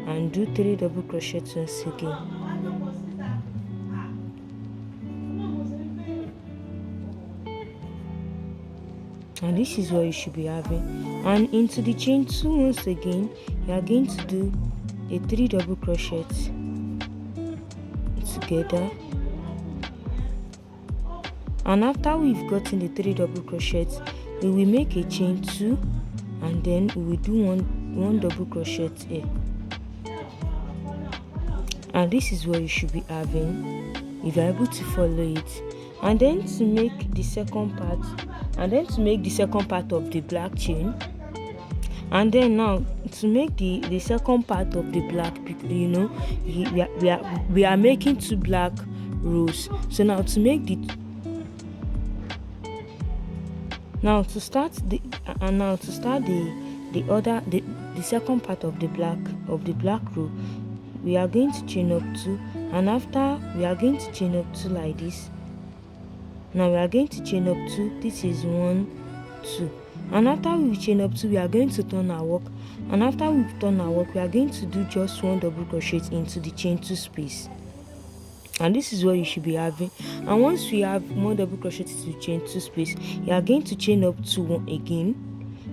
and do 3 double crochet once again. And this is what you should be having. And into the chain 2 once again, you are going to do a 3 double crochet together. And after we've gotten the 3 double crochets, we will make a chain 2 and then we will do one double crochet here. And this is what you should be having if you're able to follow it. And then to make the second part, of the black chain, and then now to make the second part of the black, you know, we are making 2 black rows. So now to make the second part of the black row, we are going to chain up 2, and after we are going to chain up 2 like this. Now we are going to chain up 2. This is 1, 2, and after we chain up 2, we are going to turn our work, and after we've done our work, we are going to do just 1 double crochet into the chain 2 space. And this is what you should be having. And once we have 1 double crochet into the chain 2 space, you are going to chain up 2 again,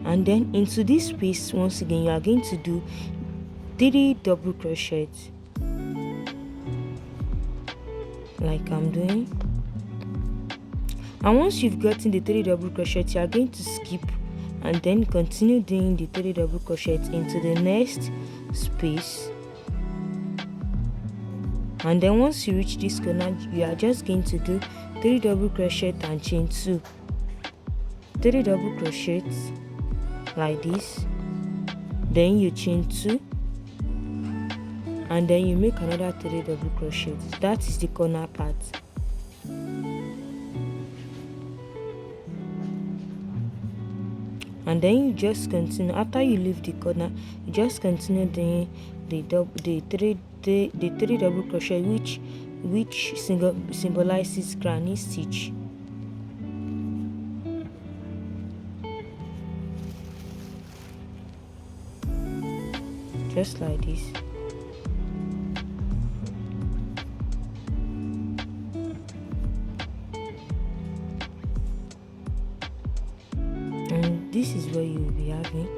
and then into this space once again, you are going to do 3 double crochets like I'm doing. And once you've gotten the 3 double crochets, you are going to skip and then continue doing the 3 double crochets into the next space. And then once you reach this corner, you are just going to do 3 double crochet and chain 2, 3 double crochets like this, then you chain 2, and then you make another 3 double crochets. That is the corner part. and then you just continue. After you leave the corner, you just continue doing the three double crochet, which symbolizes granny stitch. Just like this. And this is what you will be having.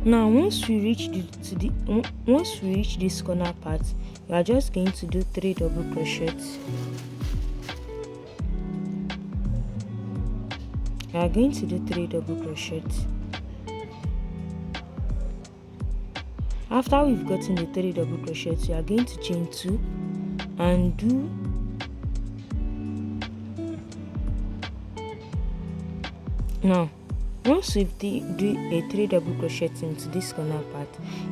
Now once we reach this corner part, you are just going to do 3 double crochets. You are going to do 3 double crochets. After we've gotten the 3 double crochets, you are going to chain 2 and do now. Once we do a 3 double crochets into this corner part,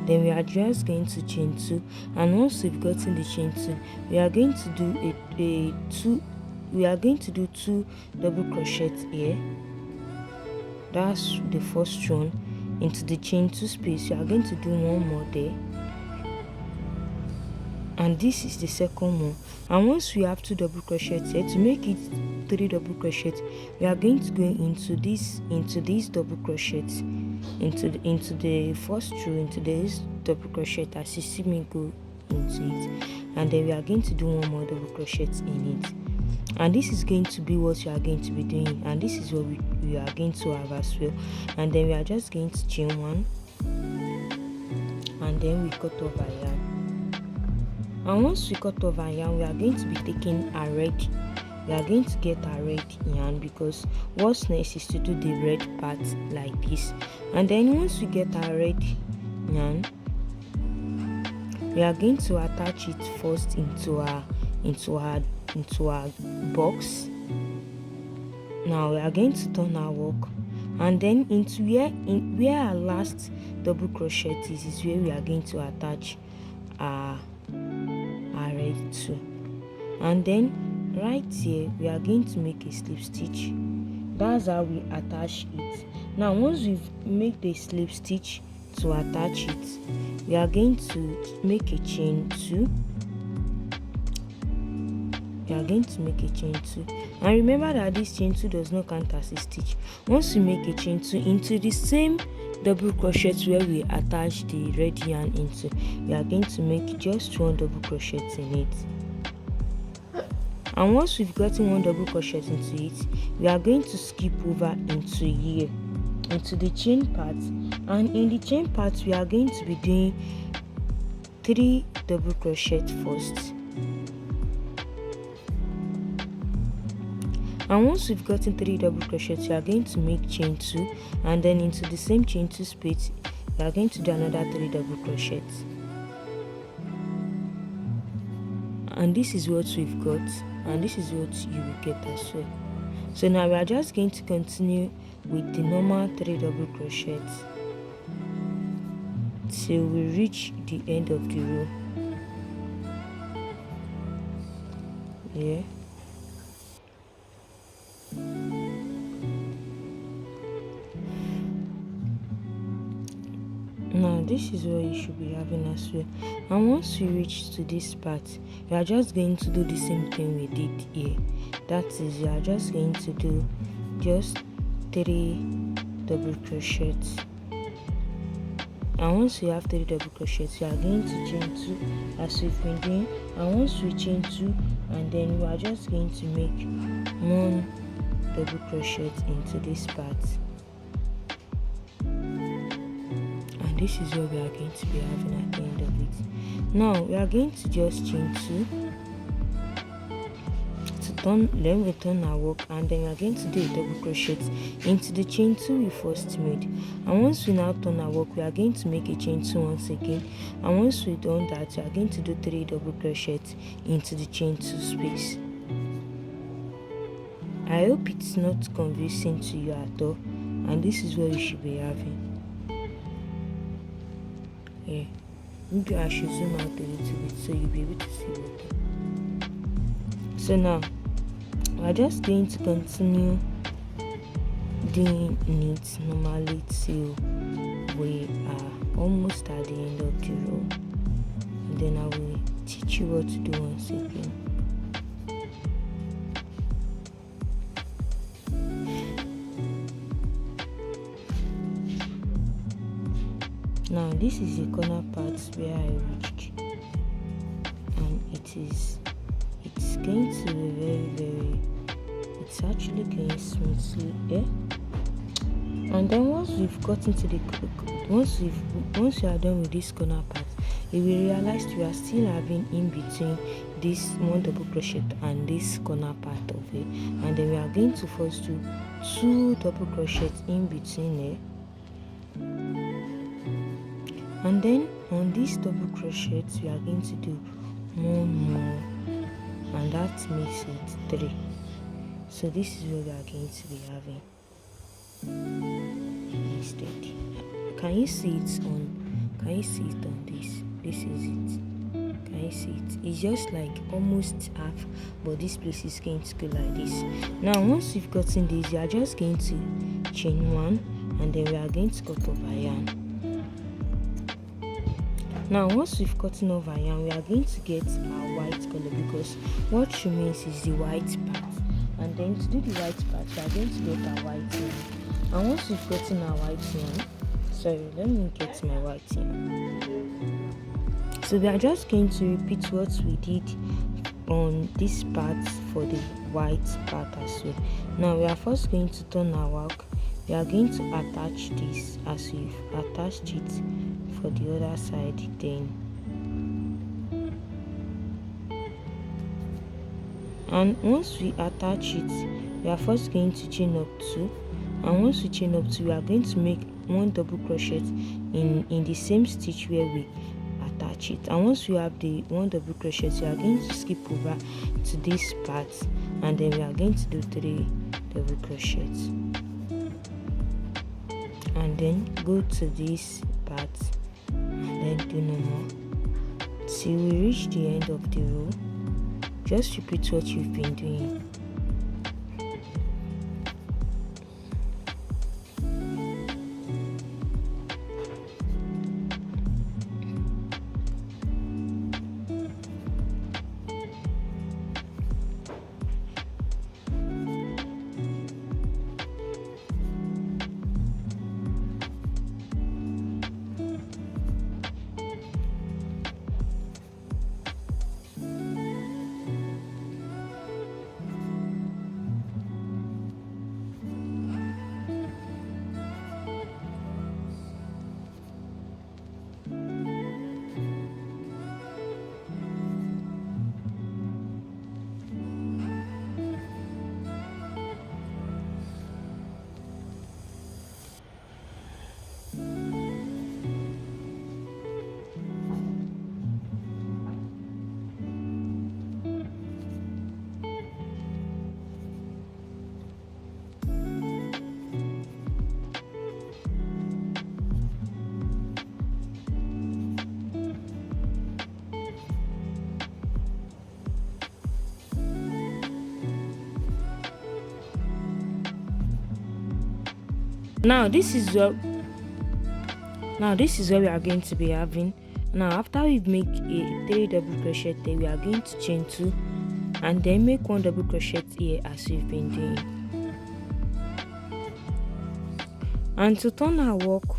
then we are just going to chain 2, and once we've gotten the chain 2, we are going to do 2 double crochets here. That's the first one. Into the chain 2 space, you are going to do 1 more there, and this is the second one. And once we have 2 double crochets here, to make it 3 double crochets, we are going to go into these double crochets, into the first row, into this double crochet as you see me go into it, and then we are going to do 1 more double crochet in it. And this is going to be what you are going to be doing, and this is what we are going to have as well. And then we are just going to chain 1, and then we cut off our yarn. And once we cut off our yarn, we are going to be taking a red. We are going to get a red yarn, because what's next is to do the red part like this. And then once we get our red yarn, we are going to attach it first into our box. Now we are going to turn our work, and then into where our last double crochet is where we are going to attach our red too. And then right here we are going to make a slip stitch. That's how we attach it. Now once we've made the slip stitch to attach it, we are going to make a chain 2. We are going to make a chain 2, and remember that this chain 2 does not count as a stitch. Once we make a chain 2 into the same double crochet where we attach the red yarn into, we are going to make just 1 double crochet in it. And once we've gotten 1 double crochet into it, we are going to skip over into here, into the chain part. And in the chain part, we are going to be doing 3 double crochet first. And once we've gotten 3 double crochets, we are going to make chain 2, and then into the same chain 2 space, we are going to do another 3 double crochets. And this is what we've got, and this is what you will get as well. So now we are just going to continue with the normal 3 double crochets till we reach the end of the row. Yeah. Now this is what you should be having as well. And once we reach to this part, we are just going to do the same thing we did here. That is, you are just going to do just 3 double crochets. And once we have 3 double crochets, we are going to chain 2 as we've been doing. And once we chain 2, and then we are just going to make 1 double crochet into this part. This is what we are going to be having at the end of it. Now we are going to just chain 2 to turn. Then we turn our work, and then we are going to do a double crochet into the chain 2 we first made. And once we now turn our work, we are going to make a chain 2 once again. And once we done that, we are going to do 3 double crochets into the chain 2 space. I hope it's not confusing to you at all, and this is what you should be having. Yeah, maybe I should zoom out a little bit so you'll be able to see better. So now we're just going to continue doing it normally till we are almost at the end of the row, and then I will teach you what to do once again. Now this is the corner part where I reached, and it's going to be it's actually going smoothly, and then once we've gotten to the once you are done with this corner part, you will realize you are still having in between this one double crochet and this corner part of it, and then we are going to first do 2 double crochets in between it, and then on this double crochet we are going to do 1 more, and that makes it 3. So this is what we are going to be having instead. Can you see it on this? This is it. Can you see it? It's just like almost half, but this place is going to go like this. Now once you've gotten this, you are just going to chain 1, and then we are going to cut over yarn. Now once we've gotten over yarn, we are going to get our white color, because what remains is the white part. And then to do the white part, we are going to get our white yarn. And once we've gotten our white yarn, let me get my white yarn. So we are just going to repeat what we did on this part for the white part as well. Now we are first going to turn our work. We are going to attach this as we've attached it for the other side. Then and once we attach it, we are first going to chain up 2, and once we chain up 2, we are going to make 1 double crochet in the same stitch where we attach it. And once we have the 1 double crochet, we are going to skip over to this part, and then we are going to do 3 double crochets, and then go to this part and then do no more till we reach the end of the row. Just repeat what you've been doing. Now this is where we are going to be having. Now after we make a 3 double crochet there, we are going to chain 2 and then make 1 double crochet here as we've been doing. And to turn our work,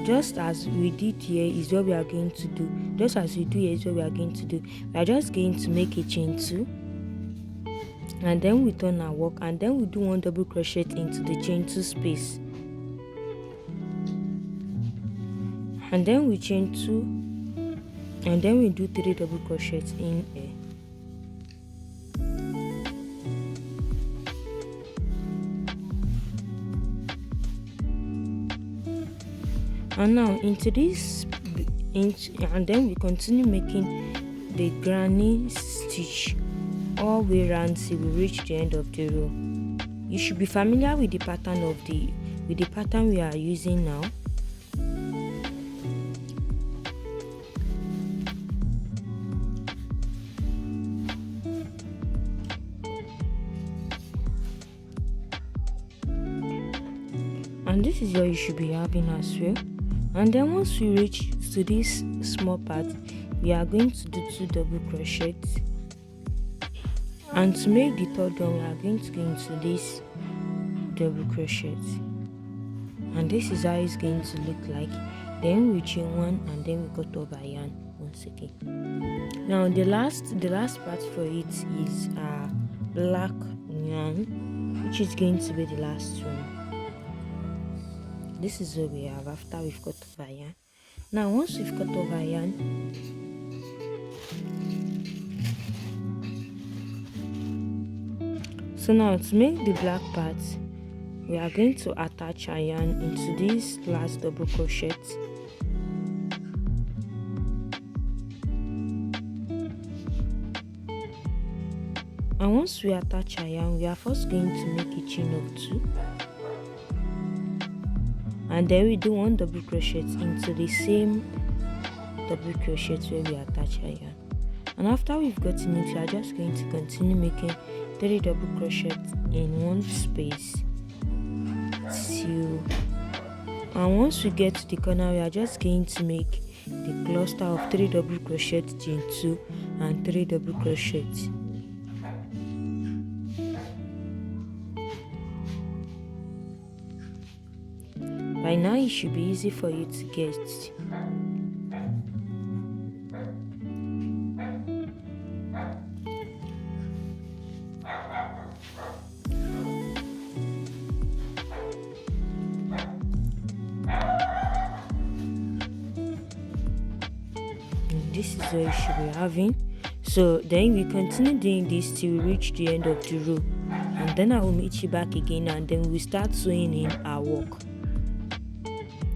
just as we did here is what we are going to do. Just as we do here is what we are going to do. We are just going to make a chain 2, and then we turn our work, and then we do 1 double crochet into the chain 2 space, and then we chain 2, and then we do 3 double crochets in here. And now into this and then we continue making the granny stitch all the way around till we reach the end of the row. You should be familiar with the pattern we are using now. and this is what you should be having as well. And then once we reach to this small part, we are going to do 2 double crochets, and to make the third one we are going to go into this double crochet, and this is how it's going to look like. Then we chain one and then we cut over yarn once again. Now the last part for it is black yarn, which is going to be the last one. This is what we have after we've cut over yarn. Now once we've cut over yarn, so now to make the black part, we are going to attach our yarn into this last double crochet. And once we attach our yarn, we are first going to make a chain of 2, and then we do 1 double crochet into the same double crochet where we attach our yarn. And after we've gotten it, we are just going to continue making 3 double crochets in one space and once we get to the corner, we are just going to make the cluster of 3 double crochet, chain 2 and 3 double crochets. By now it should be easy for you to get. This is what you should be having. So then we continue doing this till we reach the end of the row, and then I will meet you back again, and then we start sewing in our work.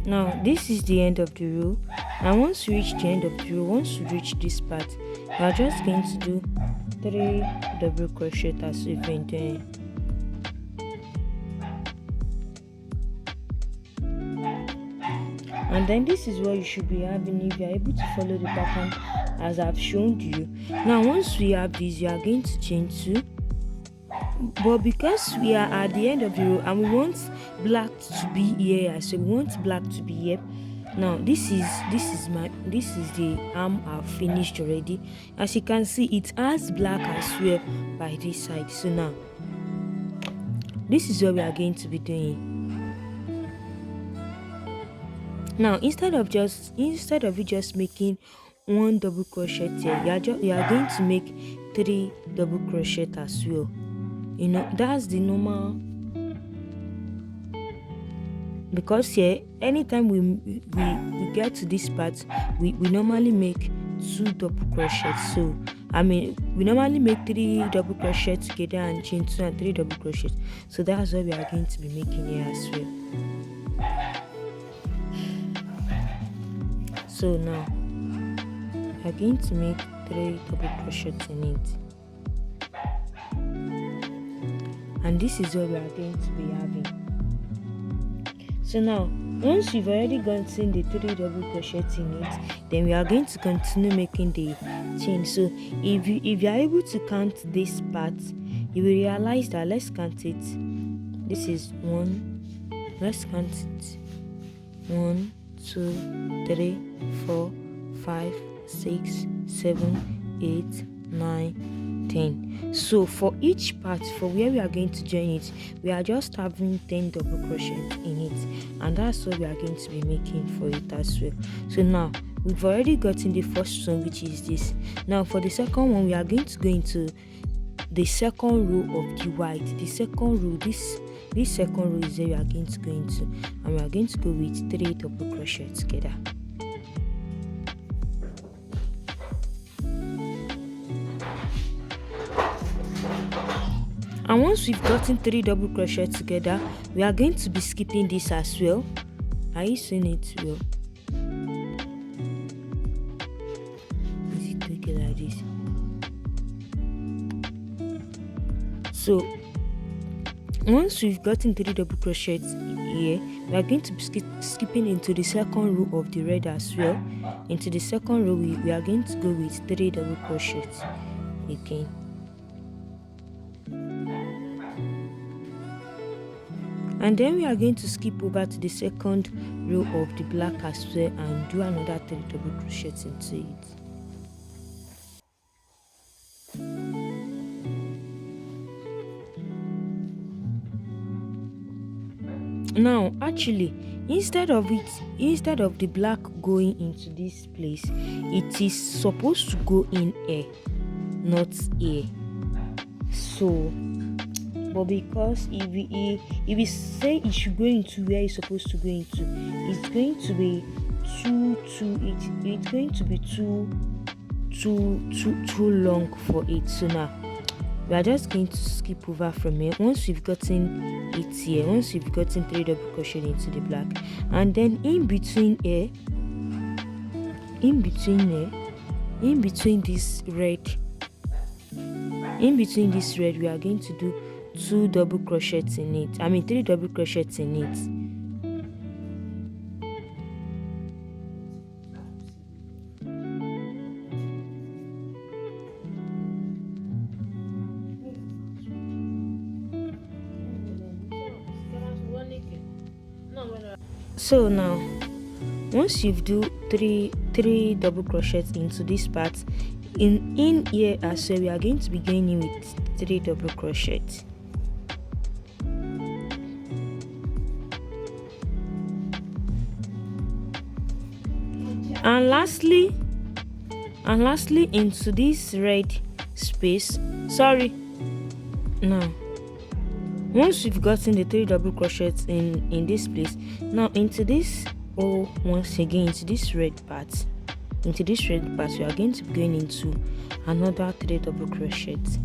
Now this is the end of the row, and once we reach the end of the row, once we reach this part, we are just going to do 3 double crochet as we've been doing. And then this is what you should be having if you are able to follow the pattern as I've shown you. Now once we have this, you are going to chain 2, but because we are at the end of the row and we want black to be here, so we want black to be here. Now this is the arm I've finished already. As you can see, it has black as well by this side. So now this is what we are going to be doing. Now instead of you just making 1 double crochet here, you are going to make 3 double crochet as well. You know, that's the normal, because here anytime we get to this part, we normally make 2 double crochets. So I mean, we normally make 3 double crochets together and chain 2 and 3 double crochets. So that's what we are going to be making here as well. So now we are going to make 3 double crochets in it, and this is what we are going to be having. So now once we've already gotten the 3 double crochets in it, then we are going to continue making the chain. So if you are able to count this part, you will realize that, let's count it. This is 1, let's count it, 1, 2, 3, 4, 5, 6, 7, 8, 9, 10. So for each part, for where we are going to join it, we are just having 10 double crochets in it, and that's what we are going to be making for it as well. So now we've already gotten the first one, which is this. Now for the second one, we are going to go into the second row of the white. The second row, this second row is where we are going to go into, and we are going to go with 3 double crochet together. And once we've gotten 3 double crochet together, we are going to be skipping this as well. Are you seeing it well? Is it okay like this? So once we've gotten 3 double crochets here, we are going to be skipping into the second row of the red as well. Into the second row, we are going to go with 3 double crochets again. and then we are going to skip over to the second row of the black as well and do another 3 double crochets into it. Now actually, instead of the black going into this place, it is supposed to go in here, not here. So but because if we say it should go into where it's supposed to go into, it's going to be it's going to be too long for it. So now we are just going to skip over from here. Once we've gotten it here, once we've gotten 3 double crochet into the black, and then in between this red, we are going to do 2 double crochets in it. 3 double crochets in it. So now once you've do three double crochets into this part, in here as well, we are going to be going in with 3 double crochets. And lastly into this red space, now once we've gotten the 3 double crochets in this place, now into this once again into this red part, we are going to be going into another 3 double crochets.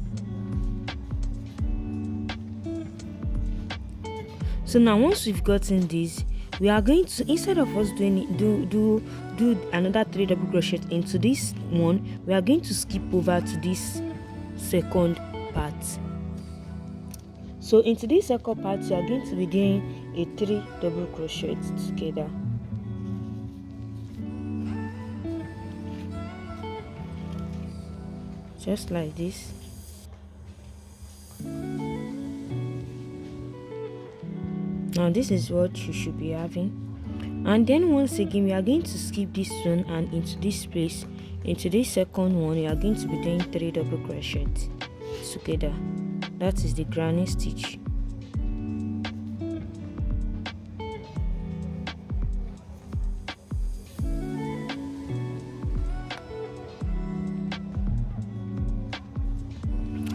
So now once we've gotten this, we are going to, instead of us doing it, do another 3 double crochet into this one, we are going to skip over to this second part. So into this second part, you are going to be doing a 3 double crochet together. Just like this. Now this is what you should be having. And then once again, we are going to skip this one, and into this place, into this second one, we are going to be doing 3 double crochet together. That is the granny stitch.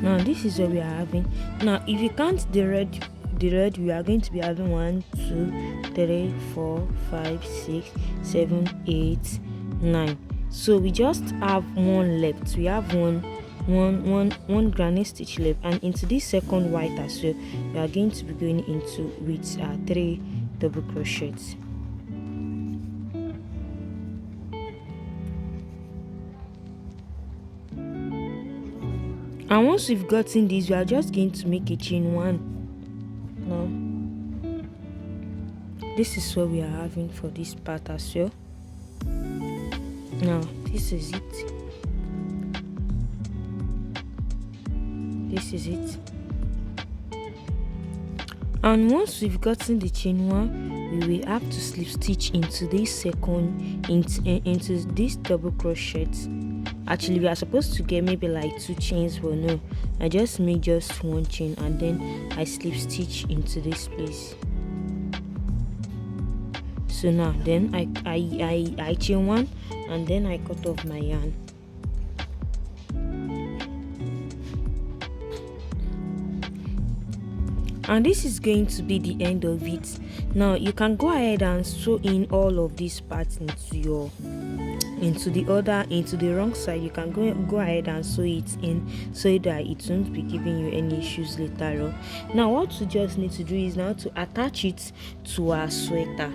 Now this is what we are having. Now if you count the red, we are going to be having 1, 2, 3, 4, 5, 6, 7, 8, 9. So we just have one left. We have one granny stitch left, and into this second white as well, we are going to be going into with 3 double crochets. And once we've gotten this, we are just going to make a chain 1. Now this is what we are having for this part as well. Now this is it. And once we've gotten the chain 1, we will have to slip stitch into this second into this double crochet. Actually, we are supposed to get maybe like 2 chains, but no, I just made just 1 chain, and then I slip stitch into this place. So now then I chain 1, and then I cut off my yarn. And this is going to be the end of it. Now you can go ahead and sew in all of these parts into the wrong side. You can go ahead and sew it in so that it won't be giving you any issues later on. Now what we just need to do is now to attach it to our sweater.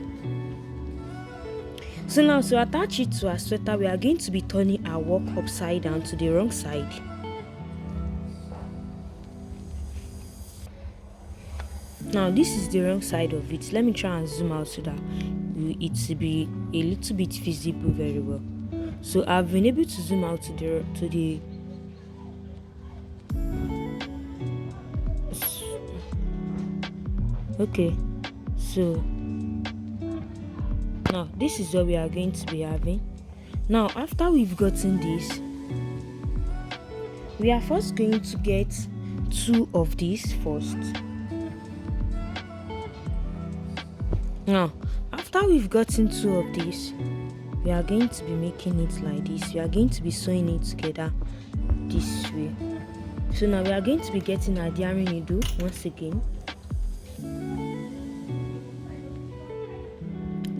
So now to attach it to our sweater, we are going to be turning our work upside down to the wrong side. Now this is the wrong side of it. Let me try and zoom out so that it will be a little bit visible very well. So I've been able to zoom out to the okay. So now this is what we are going to be having. Now after we've gotten this, we are first going to get 2 of these first. Now after we've gotten 2 of these, we are going to be making it like this. We are going to be sewing it together this way. So now we are going to be getting our diary needle once again.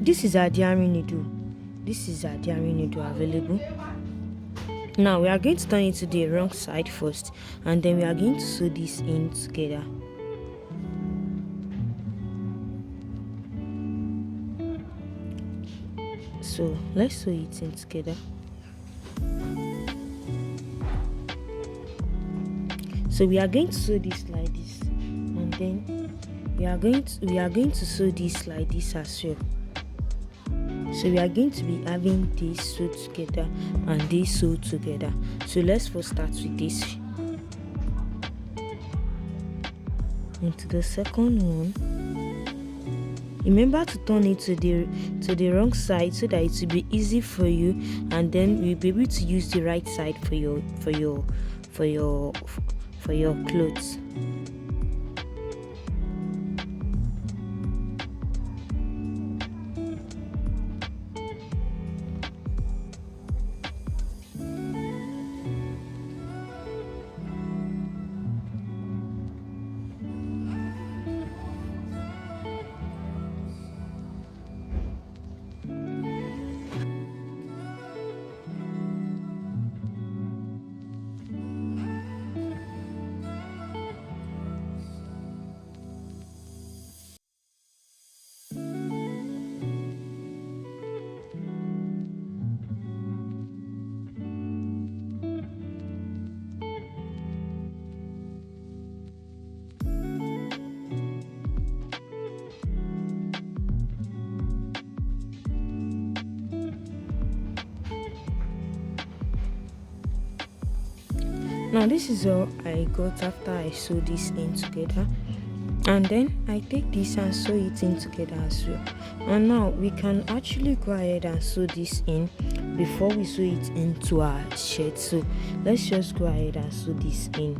This is our diary needle. This is our diary needle available. Now we are going to turn it to the wrong side first, and then we are going to sew this in together. So let's sew it in together. So we are going to sew this like this, and then we are going to sew this like this as well. So we are going to be having this sewed together and this sewed together. So let's first start with this. Into the second one. Remember to turn it to the wrong side so that it will be easy for you, and then you'll be able to use the right side for your clothes. Now this is all I got after I sew this in together, and then I take this and sew it in together as well. And now we can actually go ahead and sew this in before we sew it into our shirt. So let's just go ahead and sew this in.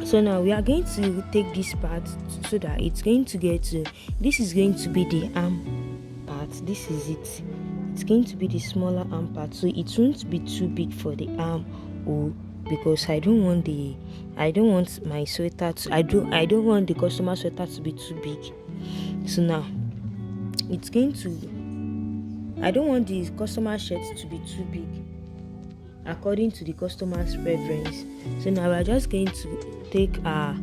So now we are going to take this part so that it's going to get to, this is going to be the arm part. This is it. It's going to be the smaller arm part, so it won't be too big for the arm hole, because I don't want my sweater to, I don't want the customer sweater to be too big. So now it's going to, I don't want the customer shirt to be too big according to the customer's preference. So now we're just going to take our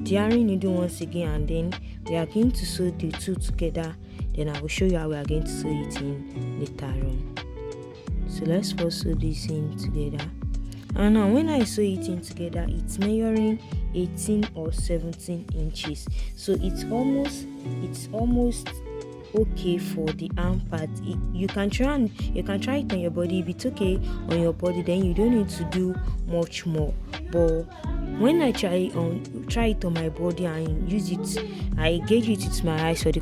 diary needle once again, and then we are going to sew the two together. Then I will show you how we are going to sew it in later on. So let's first sew this in together. And now when I sew it in together, it's measuring 18 or 17 inches. So it's almost okay for the arm part. You can try it on your body. If it's okay on your body, then you don't need to do much more. But when I try it on my body and use it, I gauge it with my eyes for the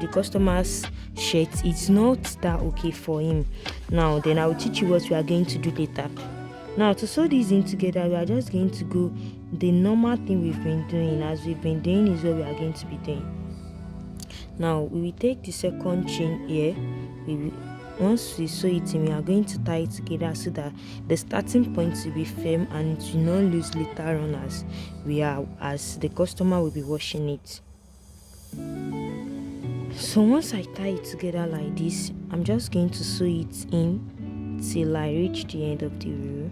customer's shirt, it's not that okay for him. Now then I will teach you what we are going to do later. Now to sew these in together, we are just going to go the normal thing we've been doing. As we've been doing is what we are going to be doing. Now we will take the second chain here. Once we sew it in, we are going to tie it together so that the starting point will be firm and it will not lose later on as the customer will be washing it. So once I tie it together like this, I'm just going to sew it in till I reach the end of the row.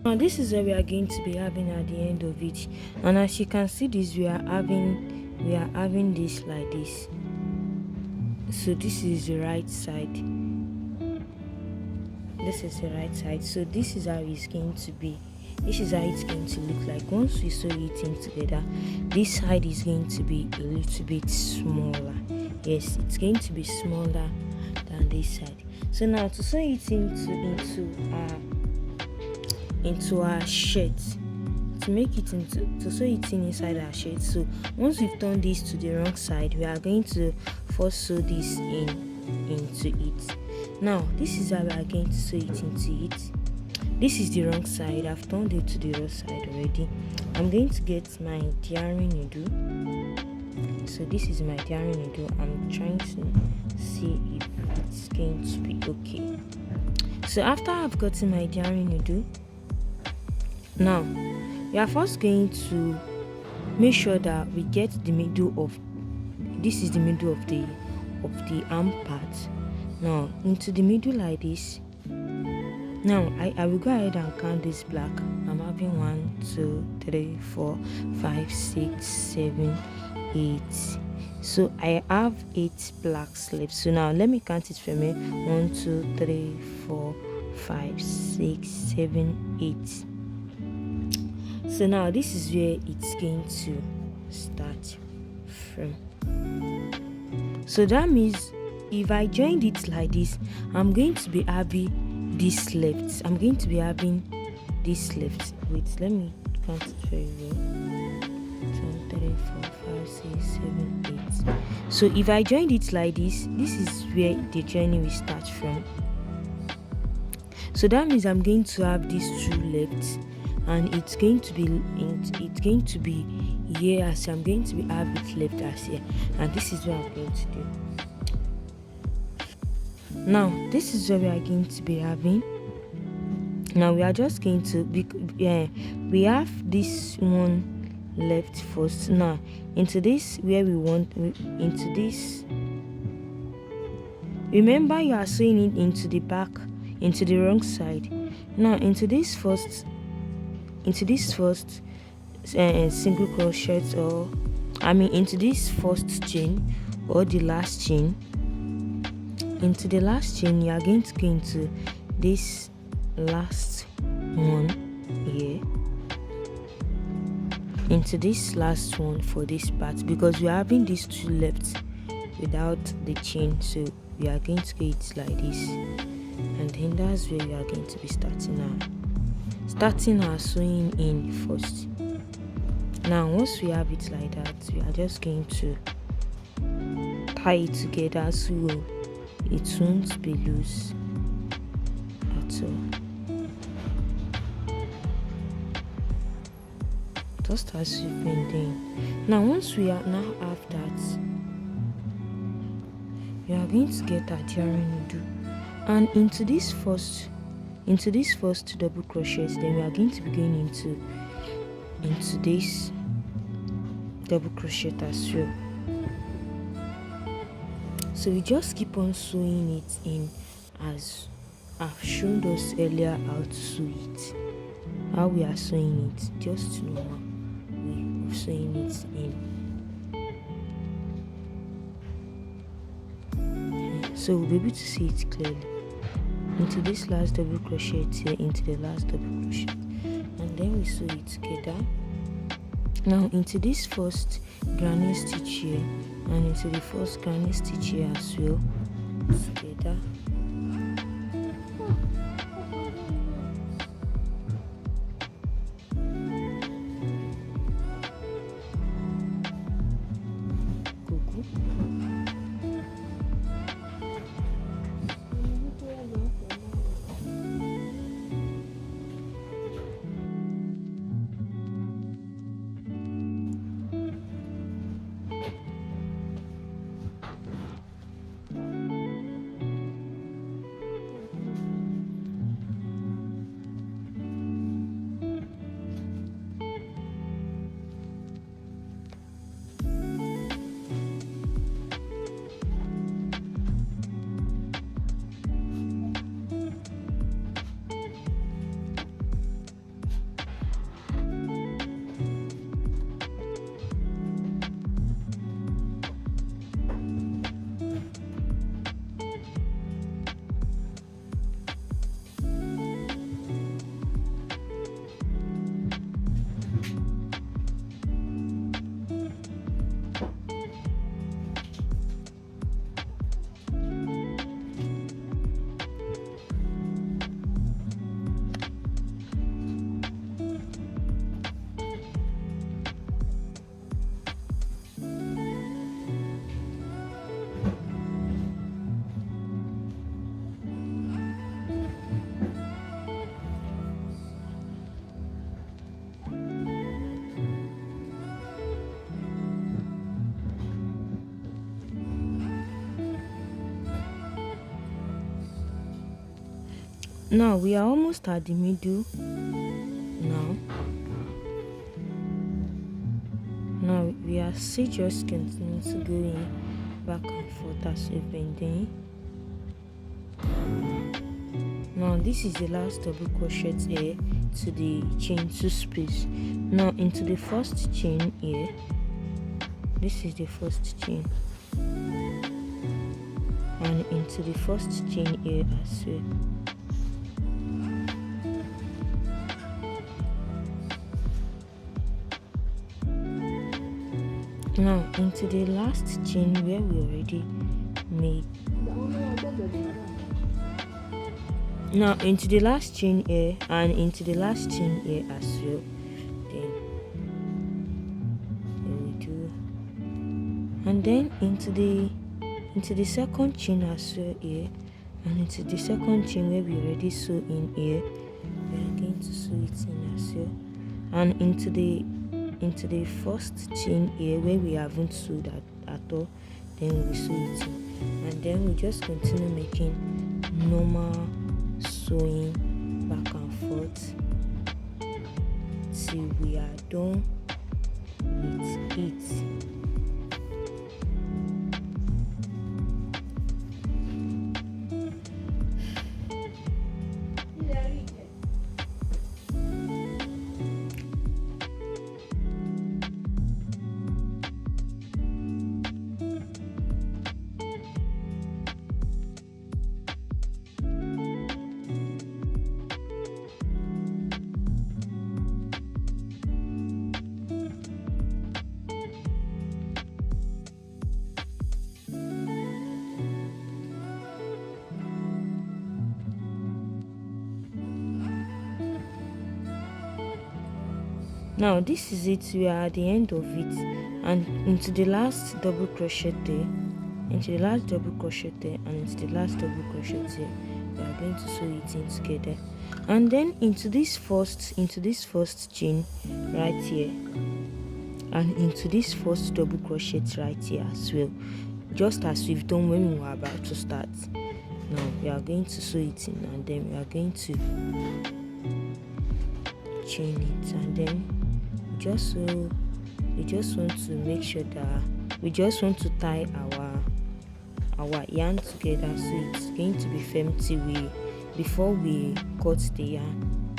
Now this is where we are going to be having at the end of it, and as you can see this, we are having this like this. So this is the right side, this is the right side. So this is how it's going to be, this is how it's going to look like once we sew it in together. This side is going to be a little bit smaller. Yes, it's going to be smaller than this side. So now to sew it into our shirt, to make it to sew it inside our shirt. So once we've turned this to the wrong side, we are going to first sew this into it. Now this is how we are going to sew it into it. This is the wrong side, I've turned it to the wrong side already. I'm going to get my diary needle. So this is my diary needle. I'm trying to see if it's going to be okay. So after I've gotten my diary needle, now we are first going to make sure that we get the middle of, this is the middle of the arm part. Now into the middle like this. Now I will go ahead and count this black. I'm having 1 2 3 4 5 6 7 8. So I have 8 blacks left. So now let me count it for me. 1 2 3 4 5 6 7 8. So now this is where it's going to start from. So that means if I joined it like this, I'm going to be having this left. I'm going to be having this left. Wait, let me count it very well. 2 3 4 5 6 7 8. So if I joined it like this, this is where the joining will start from. So that means I'm going to have these 2 left, and it's going to be here as I'm going to be have it left as here, and this is what I'm going to do. Now this is what we are going to be having. Now we are just going to we have this one left first. Now into this where we want into this, remember you are sewing it into the back, into the wrong side. Now into this first single crochet, or into this first chain or the last chain. Into the last chain, you are going to go into this last one here, into this last one for this part, because we are having these 2 left without the chain. So we are going to get it like this, and then that's where we are going to be starting our sewing in first. Now once we have it like that, we are just going to tie it together so it won't be loose at all. Just as you've been doing. Now once we are now have that, we are going to get our diary needle, and into this first double crochet, then we are going to be going into this double crochet as well. So we just keep on sewing it in as I've shown us earlier how to sew it, how we are sewing it, just normal way of sewing it in. So we'll be able to see it clearly. Into this last double crochet here, into the last double crochet, and then we sew it together. Now into this first granny stitch here, and into the first granny stitch here as well, together. Now we are almost at the middle. Now we are still just continuing to go in back and forth as we've been doing. Now this is the last double crochet here to the chain 2 space. Now into the first chain here, this is the first chain, and into the first chain here as well. Now into the last chain where we already made. Now into the last chain here and into the last chain here as well. Then we do, and then into the second chain as well here, and into the second chain where we already sew in here, we are going to sew it in as well, and into the first chain here where we haven't sewed at all, then we sew it in, and then we just continue making normal sewing back and forth till we are done with it. Now this is it, we are at the end of it, and into the last double crochet there, into the last double crochet there, and into the last double crochet there, we are going to sew it in together, and then into this first chain right here, and into this first double crochet right here as well, just as we've done when we were about to start. Now we are going to sew it in, and then we are going to chain it, and then we just want to make sure that we just want to tie our yarn together, so it's going to be firm till before we cut the yarn.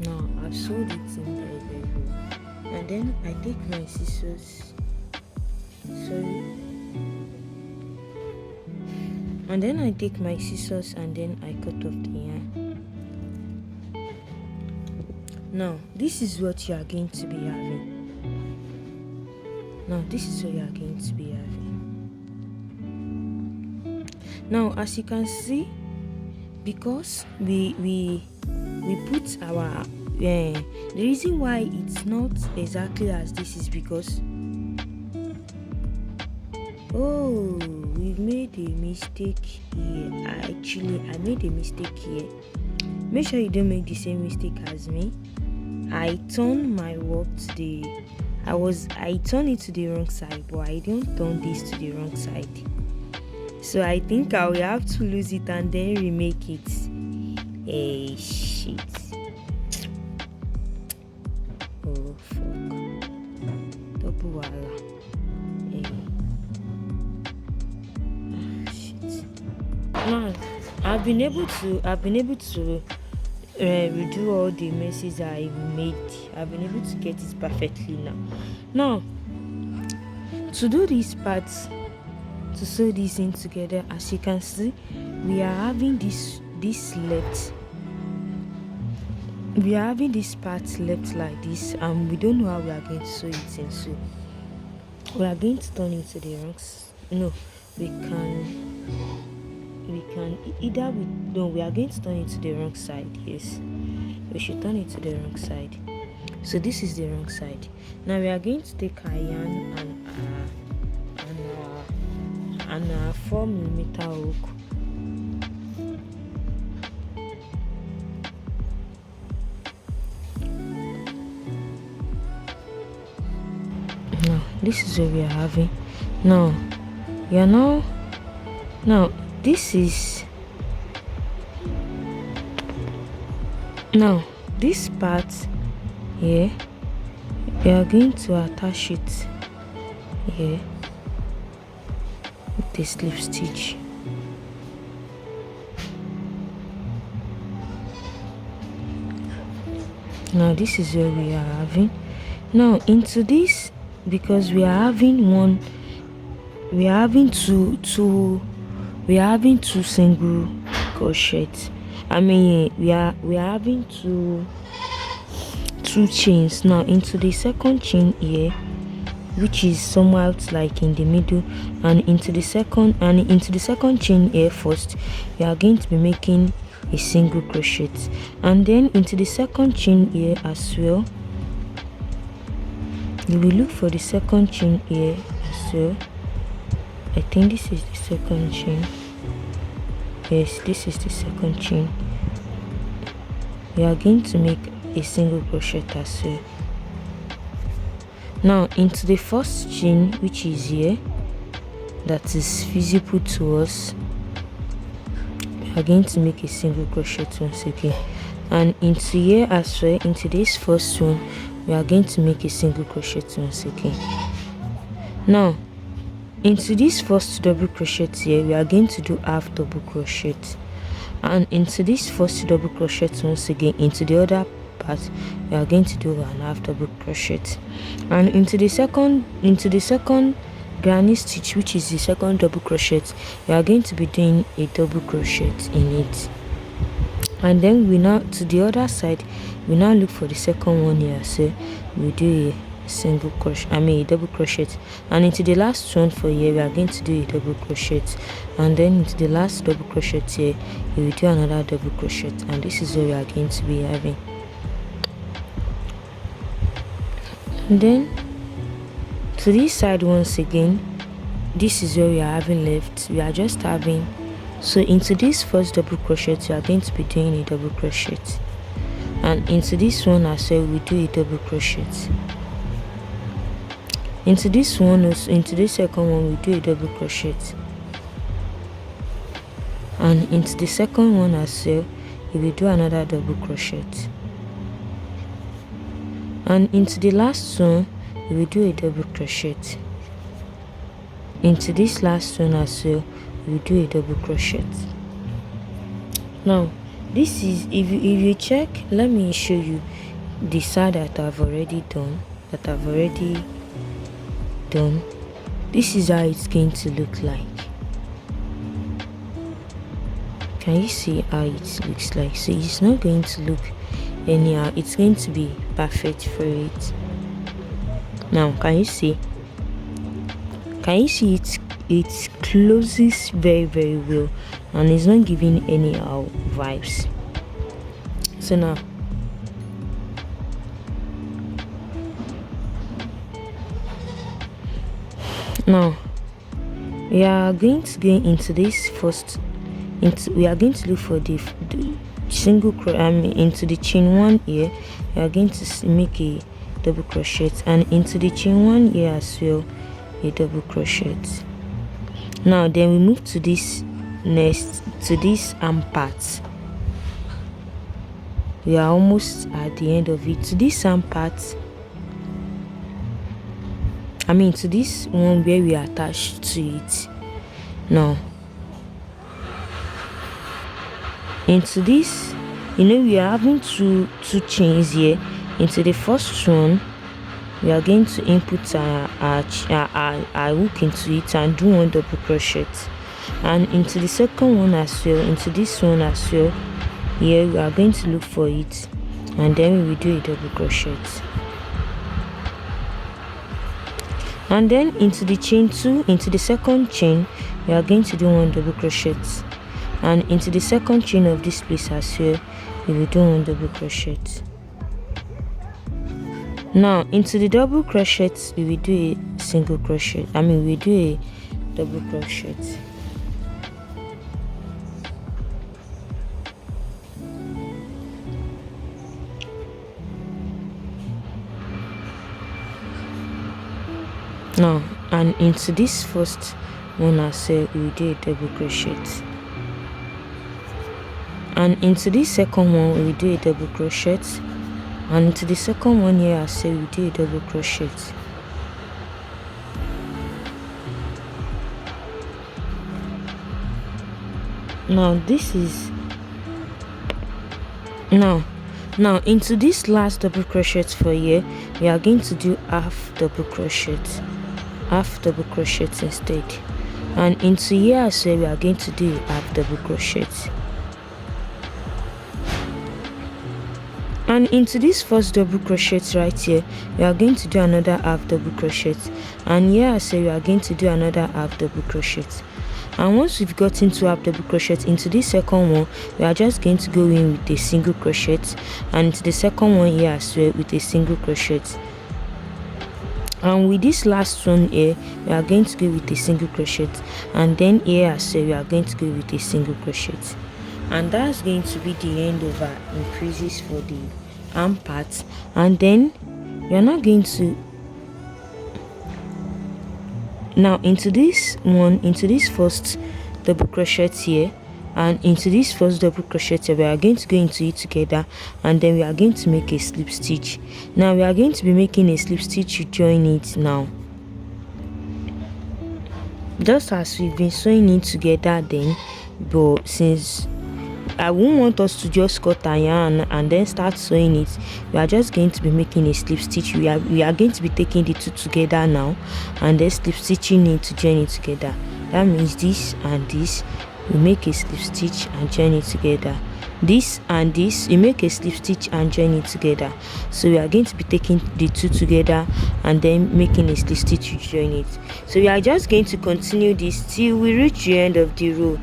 Now I've sewed it in very well, and then I take my scissors, and then I take my scissors and then I cut off the yarn. Now this is what you are going to be having. Now as you can see, because we put our the reason why it's not exactly as this is because we've made a mistake here. I made a mistake here. Make sure you don't make the same mistake as me. I turned my work to I turned it to the wrong side, but I didn't turn this to the wrong side. So I think I will have to lose it and then remake it. Hey, shit. Oh fuck. Double wala. Now I've been able to redo all the messes I made. I've been able to get it perfectly now. To do this part, to sew this in together, as you can see, we are having this left. We are having this part left like this, and we don't know how we are going to sew it in. So we are going to turn it to the wrong. No, we are going to turn it to the wrong side. Yes, we should turn it to the wrong side. So this is the wrong side. Now we are going to take our yarn and our 4mm hook. this is what we are having. Now we are now this is now this part here, we are going to attach it here with the slip stitch. Now this is where we are having. Now into this, because we are having two single crochet. I mean, we are having two chains. Now into the second chain here, which is somewhere like in the middle, and into the second chain here first, we are going to be making a single crochet, and then into the second chain here as well, you will look for the second chain here as well. I think this is the second chain. Yes, this is the second chain. We are going to make a single crochet as well. Now into the first chain, which is here, that is visible to us, we are going to make a single crochet once again, and into here as well, into this first one, we are going to make a single crochet once again. Now into this first double crochet here, we are going to do half double crochet, and into this first double crochet once again, into the other part, we are going to do an half double crochet, and into the second granny stitch, which is the second double crochet, we are going to be doing a double crochet in it. And then we now to the other side, we now look for the second one here, so we do a single crochet, a double crochet, and into the last one for here, we are going to do a double crochet, and then into the last double crochet here, we will do another double crochet, and this is what we are going to be having. And then to this side once again, this is where we are having left. We are just having, so into this first double crochet, we are going to be doing a double crochet, and into this one as well, we do a double crochet. Into this one also, into the second one, we do a double crochet, and into the second one as well, we will do another double crochet, and into the last one, we will do a double crochet. Into this last one as well, we will do a double crochet. Now this is, if you check, let me show you the side that I've already done, this is how it's going to look like. Can you see how it looks like? So it's not going to look anyhow, it's going to be perfect for it. Now can you see it closes very well, and it's not giving anyhow vibes. So now we are going to go into this first, we are going to look for the single into the chain one here, we are going to make a double crochet, and into the chain one here as well, a double crochet. Now then we move to this next, to this arm part. We are almost at the end of it. To this arm part, to this one where we attach to it. Now into this, we are having two chains here. Into the first one, we are going to input our hook into it and do one double crochet, and into the second one as well, into this one as well, here we are going to look for it, and then we will do a double crochet, and then into the chain 2, into the second chain, we are going to do one double crochet, and into the second chain of this place as well, we will do one double crochet. Now into the double crochet, we will do a single crochet, we will do a double crochet. Now, and into this first one I said we do a double crochet, and into this second one we do a double crochet, and into the second one here I say we do a double crochet. Now this is now into this last double crochet for here we are going to do half double crochet instead, and into here as well we are going to do half double crochet, and into this first double crochet right here we are going to do another half double crochet, and here I say we are going to do another half double crochet. And once we've got into half double crochet into this second one, we are just going to go in with a single crochet, and into the second one here as well with a single crochet. And with this last one here we are going to go with a single crochet, and then here as well we are going to go with a single crochet, and that's going to be the end of our increases for the arm part. And then we are now going to now into this first double crochet here, and into this first double crochet here we are going to go into it together, and then we are going to make a slip stitch. Now we are going to be making a slip stitch to join it now, just as we've been sewing it together then, but since I won't want us to just cut a yarn and then start sewing it, we are just going to be making a slip stitch. We are going to be taking the two together now and then slip stitching it to join it together. That means this and this, we make a slip stitch and join it together. This and this, we make a slip stitch and join it together. So we are going to be taking the two together and then making a slip stitch to join it. So we are just going to continue this till we reach the end of the row.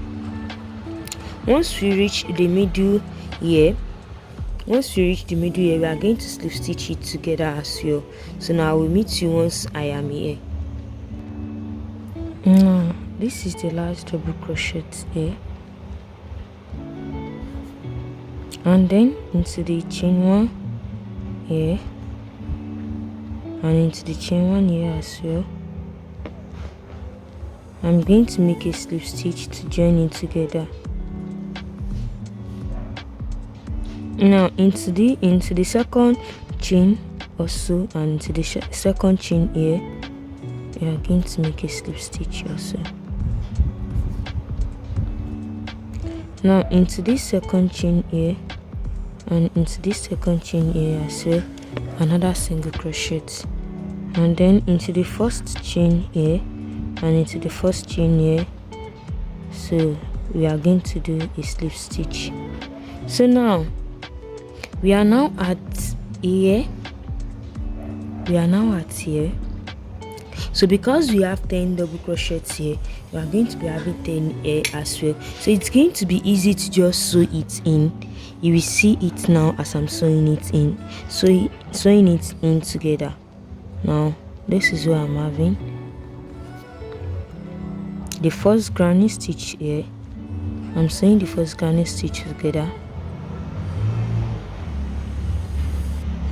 Once we reach the middle here, we are going to slip stitch it together as well. So now I will meet you once I am here. Now this is the last double crochet here, and then into the chain one here, and into the chain one here as well. I'm going to make a slip stitch to join it together. Now into the second chain also, and into the second chain here we are going to make a slip stitch also. Now into this second chain here and into this second chain here as well, another single crochet, and then into the first chain here and into the first chain here. So we are going to do a slip stitch. So now we are now at here. So because we have 10 double crochets here, we are going to be having 10 here as well. So it's going to be easy to just sew it in. You will see it now as I'm sewing it in. So sewing it in together. Now this is what I'm having. The first granny stitch here. I'm sewing the first granny stitch together.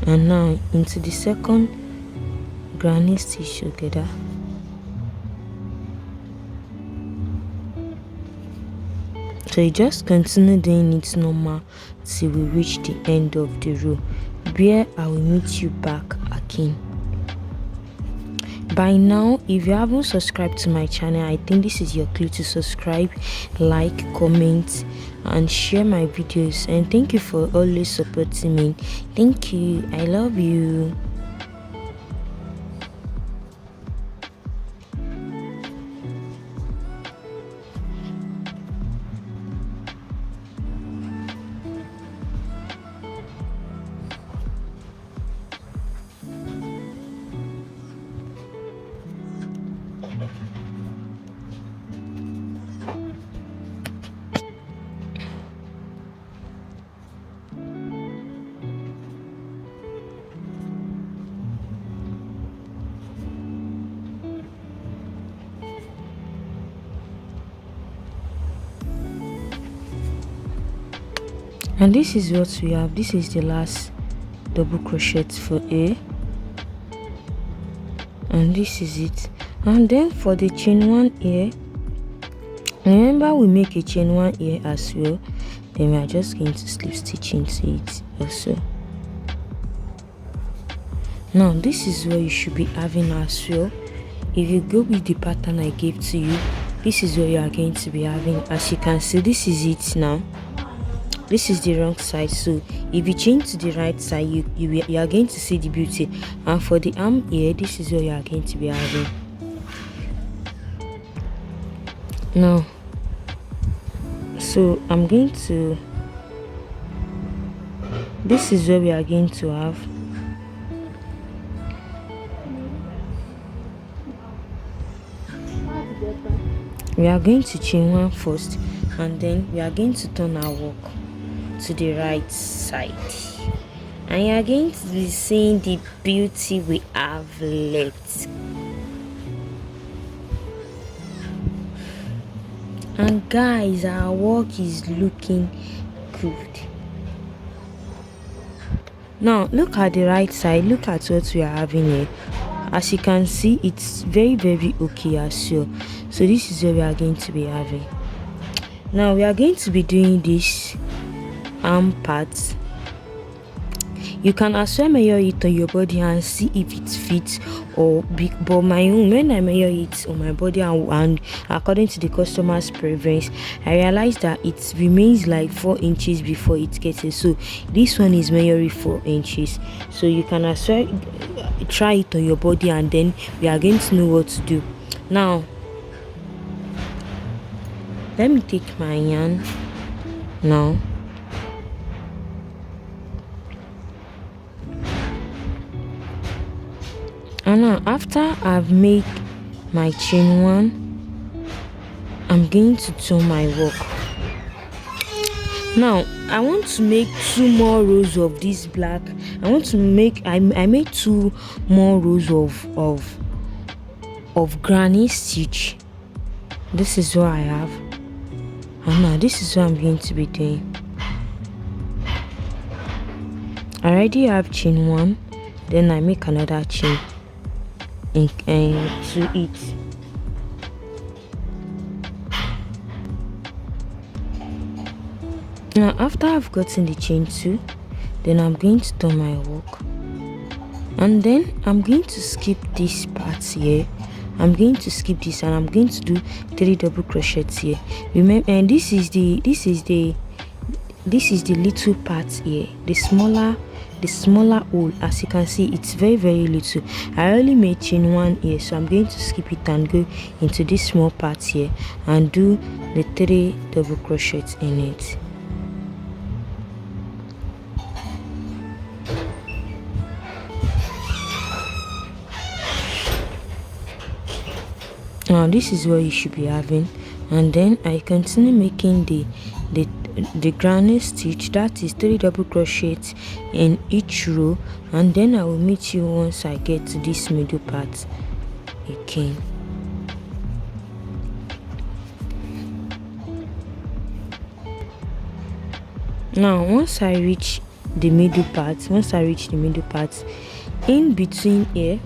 And now into the second granny stitch together. So you just continue doing it normal till we reach the end of the row, where I will meet you back again. By now, if you haven't subscribed to my channel, I think this is your clue to subscribe, like, comment and share my videos. And thank you for always supporting me. Thank you. I love you. And this is what we have. This is the last double crochet for A. and this is it. And then for the chain 1 here, remember we make a chain 1 here as well, then we are just going to slip stitch into it also. Now this is what you should be having as well. If you go with the pattern I gave to you, this is what you are going to be having. As you can see, this is it now. This is the wrong side, so if you change to the right side, you are going to see the beauty. And for the arm here, this is what you are going to be having. Now, so I'm going to, this is what we are going to have. We are going to chain 1 first, and then we are going to turn our work to the right side, and you are going to be seeing the beauty we have left. And guys, our work is looking good. Now look at the right side, look at what we are having here. As you can see, it's very okay as well. So this is what we are going to be having. Now we are going to be doing this arm part. You can as well measure it on your body and see if it fits or big, but my own, when I measure it on my body and according to the customer's preference, I realized that it remains like 4 inches before it gets it. So this one is measuring 4 inches. So you can as well try it on your body, and then we are going to know what to do. Now let me take my yarn now. And now after I've made my chain 1, I'm going to turn my work. Now I want to make 2 more rows of this black. I want to make, I made 2 more rows of granny stitch. This is what I have, and now this is what I'm going to be doing. I already have chain 1, then I make another chain to it. Now after I've gotten the chain 2, then I'm going to turn my work, and then I'm going to skip this part here. I'm going to skip this, and I'm going to do 3 double crochets here. Remember, and this is the little part here, the smaller hole. As you can see, it's very little. I only made chain 1 here, so I'm going to skip it and go into this small part here and do the 3 double crochets in it. Now this is what you should be having, and then I continue making the granny stitch, that is 3 double crochets in each row, and then I will meet you once I get to this middle part again. Now once I reach the middle part, in between here,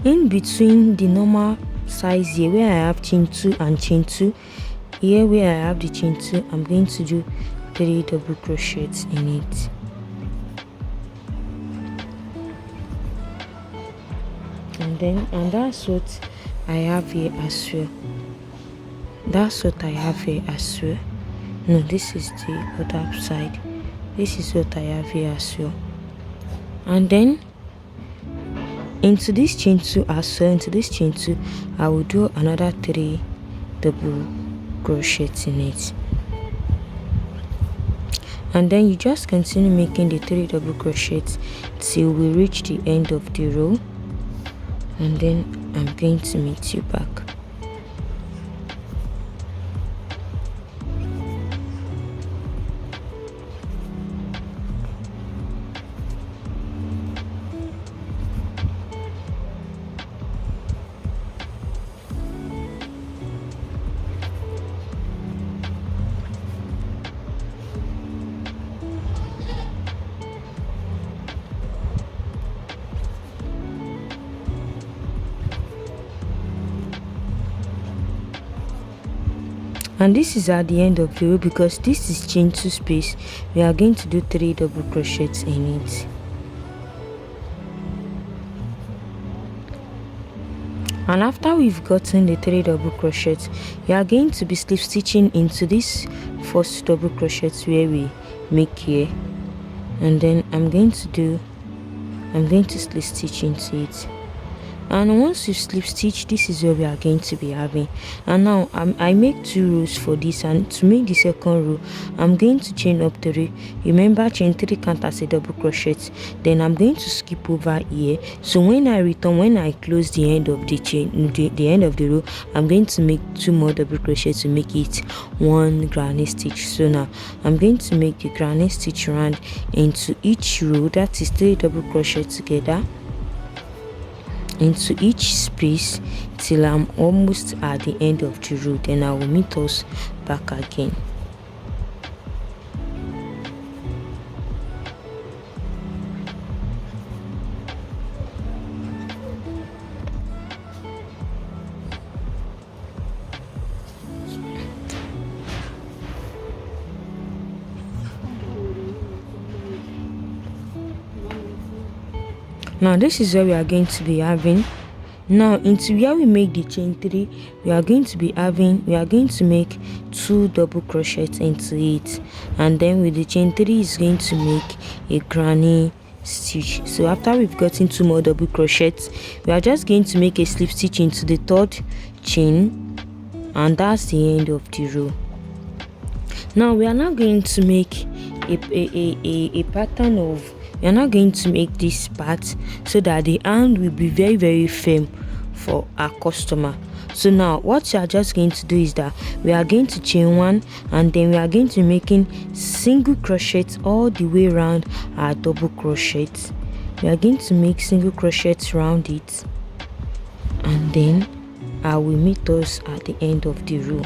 in between the normal size here where I have chain 2 and chain 2, here where I have the chain 2, I'm going to do 3 double crochets in it. And that's what I have here as well. No, this is the other side. This is what I have here as well. And then into this chain 2 as well, I will do another 3 double crochets in it. And then you just continue making the 3 double crochets till we reach the end of the row, and then I'm going to meet you back. And this is at the end of the row, because this is chain 2 space. We are going to do 3 double crochets in it. And after we've gotten the 3 double crochets, we are going to be slip stitching into this first double crochet where we make here, and then I'm going to slip stitch into it. And once you slip stitch, this is where we are going to be having. And now I make 2 rows for this, and to make the second row I'm going to chain up 3. Remember, chain 3 count as a double crochet. Then I'm going to skip over here, so when I return, when I close the end of the chain, the end of the row, I'm going to make 2 more double crochets to make it 1 granny stitch. So now I'm going to make the granny stitch round into each row, that is 3 double crochet together into each space till I'm almost at the end of the row. Then I will meet us back again. Now this is where we are going to be having. Now into where we make the chain 3, we are going to make 2 double crochets into it, and then with the chain 3 is going to make a granny stitch. So after we've gotten 2 more double crochets, we are just going to make a slip stitch into the 3rd chain, and that's the end of the row. Now we are now going to make a pattern of, we are now going to make this part so that the hand will be very, very firm for our customer. So now what you are just going to do is that we are going to chain 1, and then we are going to be making single crochets all the way around our double crochets. We are going to make single crochets around it, and then I will meet us at the end of the row.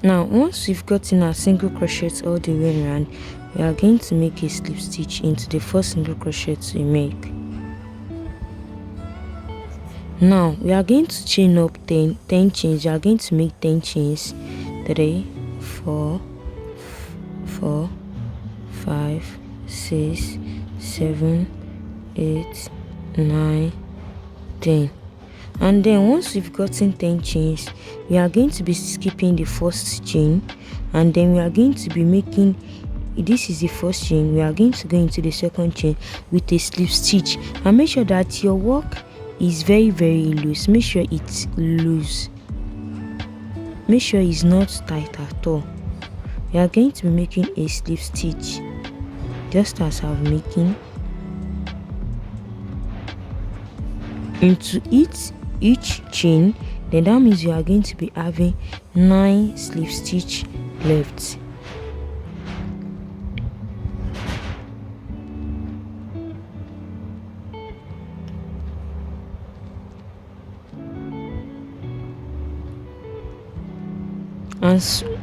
Now once we've gotten our single crochet all the way around, we are going to make a slip stitch into the first single crochet we make. Now we are going to chain up 10 chains. We are going to make 10 chains. 3, 4, 5, 6, 7, 8, 9, 10. And then once we've gotten 10 chains, we are going to be skipping the first chain, and then we are going to be making, this is the first chain, we are going to go into the second chain with a slip stitch. And make sure that your work is very, very loose. Make sure it's loose, make sure it's not tight at all. We are going to be making a slip stitch just as I'm making into each chain. Then that means you are going to be having 9 slip stitch left.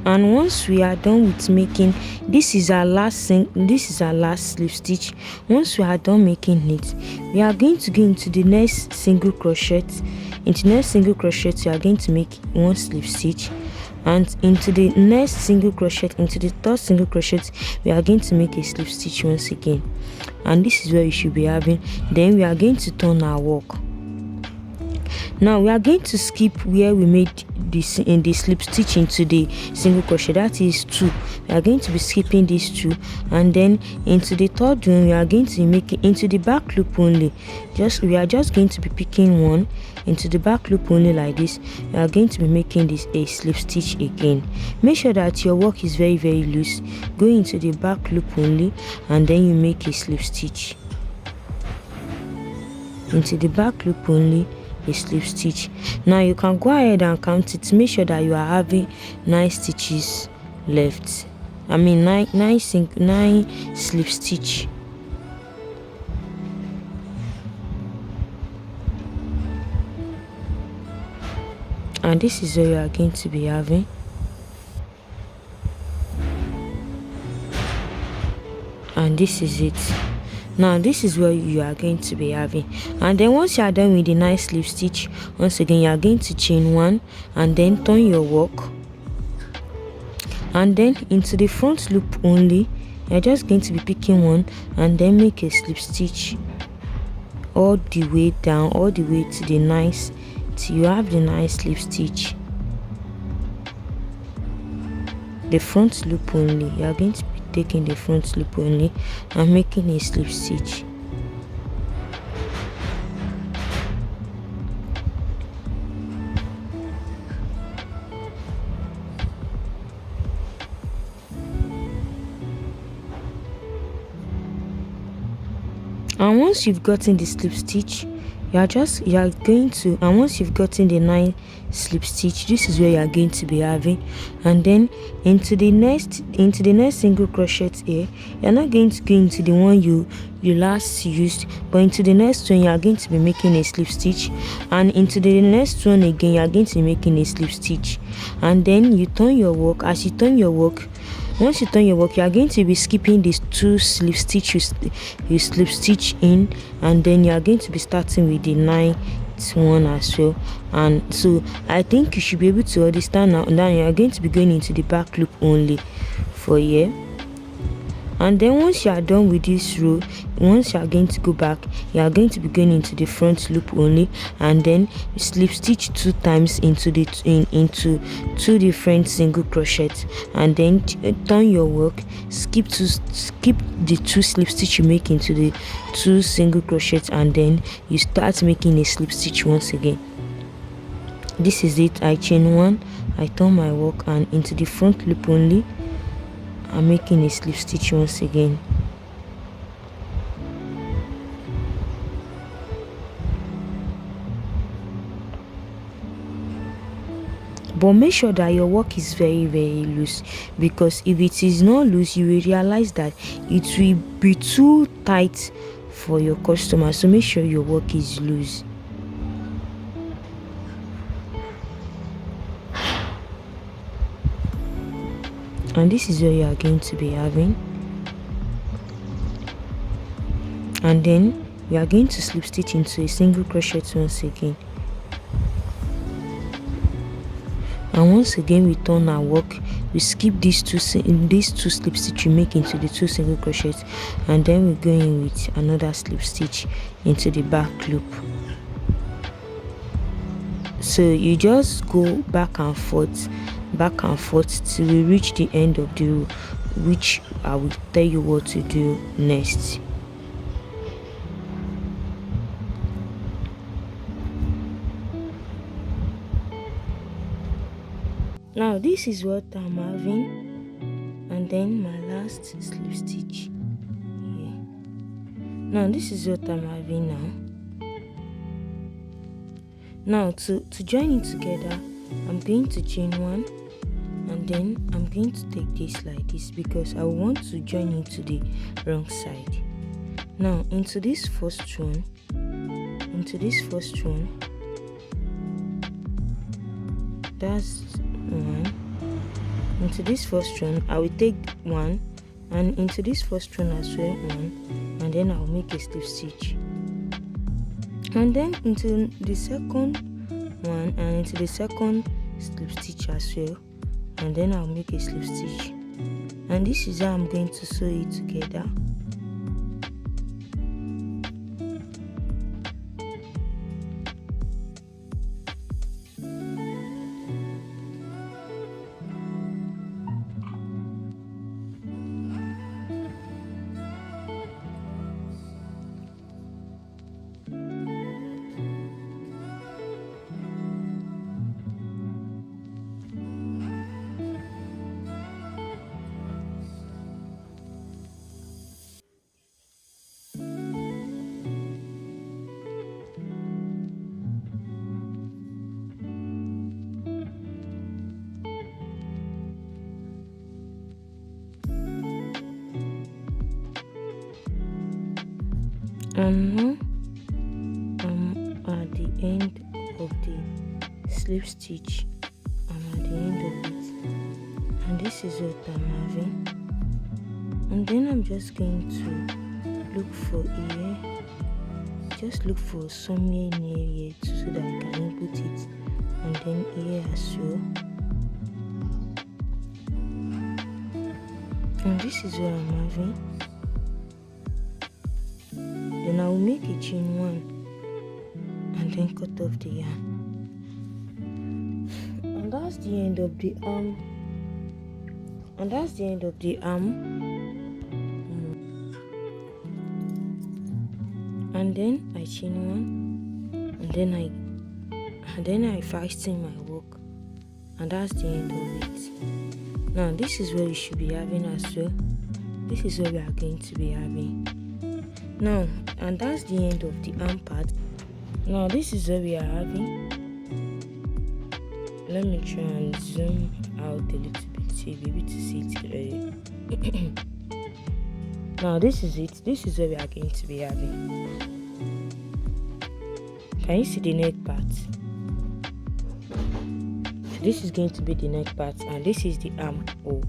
And once we are done with making, this is our last slip stitch. Once we are done making it, we are going to go into the next single crochet. Into the next single crochet, we are going to make 1 slip stitch, and into the next single crochet, into the 3rd single crochet, we are going to make a slip stitch once again. And this is where you should be having. Then we are going to turn our work. Now we are going to skip where we made this in the slip stitch into the single crochet, that is 2. We are going to be skipping these 2, and then into the 3rd one we are going to be making into the back loop only. We are just going to be picking 1 into the back loop only like this. We are going to be making this a slip stitch again. Make sure that your work is very, very loose. Go into the back loop only, and then you make a slip stitch into the back loop only, a slip stitch. Now you can go ahead and count it. Make sure that you are having 9 stitches left. I mean 9 slip stitch. and this is what you are going to be having. And this is it. Now this is what you are going to be having. And then once you are done with the nice slip stitch, once again you are going to chain 1 and then turn your work, and then into the front loop only you're just going to be picking 1 and then make a slip stitch all the way down, all the way to the nice, till you have the nice slip stitch. The front loop only, you are going to be taking the front loop only and making a slip stitch. And once you've gotten the slip stitch, and once you've gotten the 9 slip stitch, this is where you are going to be having. And then into the next single crochet here, you're not going to go into the one you last used, but into the next one you are going to be making a slip stitch, and into the next one again you are going to be making a slip stitch. And then you turn your work. As you turn your work, once you turn your work, you are going to be skipping these 2 slip stitch you slip stitch in, and then you are going to be starting with the 9th one as well. And so I think you should be able to understand now. Now you are going to be going into the back loop only for here. And then once you are done with this row, once you are going to go back, you are going to be going into the front loop only, and then slip stitch 2 times into 2 different single crochets, and then turn your work, skip the 2 slip stitch you make into the 2 single crochets, and then you start making a slip stitch once again. This is it. I chain 1, I turn my work, and into the front loop only I'm making a slip stitch once again. But make sure that your work is very loose, because if it is not loose, you will realize that it will be too tight for your customer. So make sure your work is loose. And this is what you are going to be having. And then we are going to slip stitch into a single crochet once again. And once again we turn our work, we skip these two slip stitch you make into the 2 single crochets, and then we go in with another slip stitch into the back loop. So you just go back and forth till we reach the end of the row, which I will tell you what to do next. Now this is what I'm having, and then my last slip stitch here. Now this is what I'm having now. Now to join it together, I'm going to chain 1, and then I'm going to take this like this, because I want to join it to the wrong side. Now into this first one, that's 1. Into this first one I will take 1, and into this first one as well 1, and then I'll make a slip stitch, and then into the second one and into the second slip stitch as well, and then I'll make a slip stitch. And this is how I'm going to sew it together. And now I'm at the end of the slip stitch. I'm at the end of it, and this is what I'm having. And then I'm just going to look for here. Just look for somewhere near here so that I can input it, and then here as well. And this is what I'm having. Then I will make a chain 1 and then cut off the yarn. And that's the end of the arm. And that's the end of the arm. And then I chain 1, and then I fasten my work, and that's the end of it. Now this is what you should be having as well. This is what we are going to be having now, and that's the end of the arm part. Now this is what we are having. Let me try and zoom out a little bit so you'll be able to see it clearly. Now this is it. This is what we are going to be having. Can you see the neck part? So this is going to be the neck part, and this is the arm hole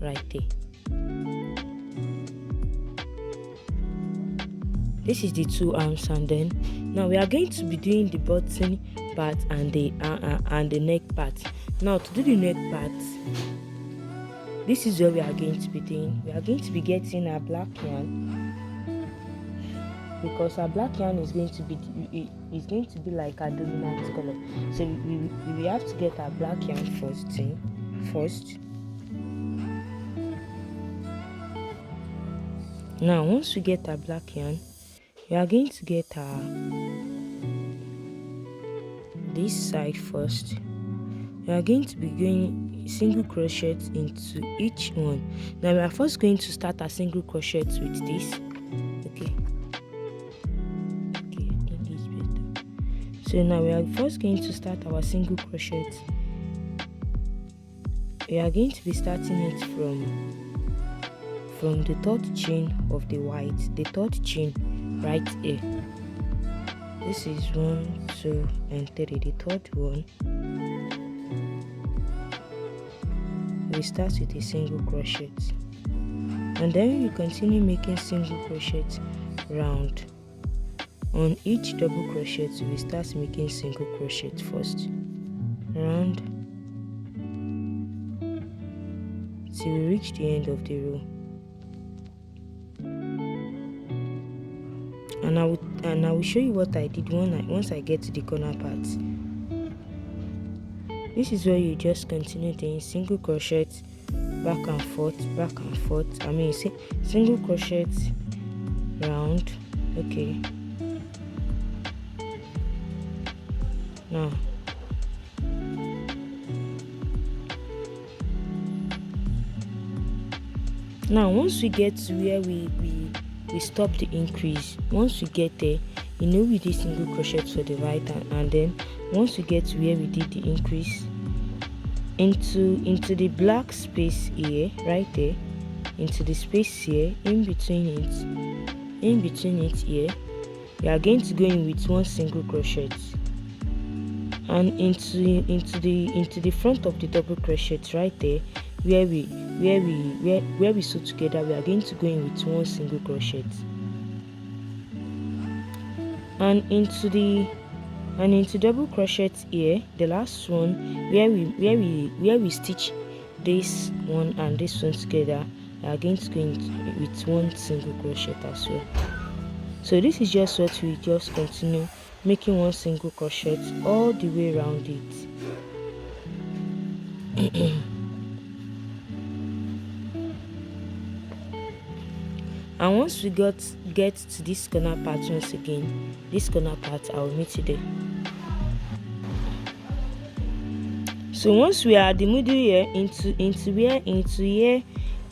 right there. This is the 2 arms, and then now we are going to be doing the button part and the neck part. Now to do the neck part, this is what we are going to be doing. We are going to be getting a black yarn, because our black yarn is going to be like a dominant color. So we have to get our black yarn first. Now once we get our black yarn, we are going to get our this side first. We are going to be going single crochet into each one. Now we are first going to start a single crochet with this. Okay, I think it's better. So now we are first going to start our single crochet. We are going to be starting it from the 3rd chain of the white, the 3rd chain right here. This is 1, 2, and 3. The 3rd one, we start with a single crochet, and then we continue making single crochet round. On each double crochet, we start making single crochet first, round till we reach the end of the row. And I will show you what I did once I get to the corner part. This is where you just continue doing single crochet back and forth. I mean, single crochet round. Okay. Now once we get to where we stop the increase, once we get there, we did single crochet for the right hand, and then once we get to where we did the increase into the black space here, right there, into the space here, in between it here, we are going to go in with 1 single crochet, and into the front of the double crochet right there, where we sew together, we are going to go in with 1 single crochet, and into double crochet here, the last one, where we stitch this one and this one together, we are going to go in with 1 single crochet as well. So this is just what we just continue making 1 single crochet all the way around it. And once we get to this corner part, once again, this corner part, I will meet you there. So once we are at the middle here, into here,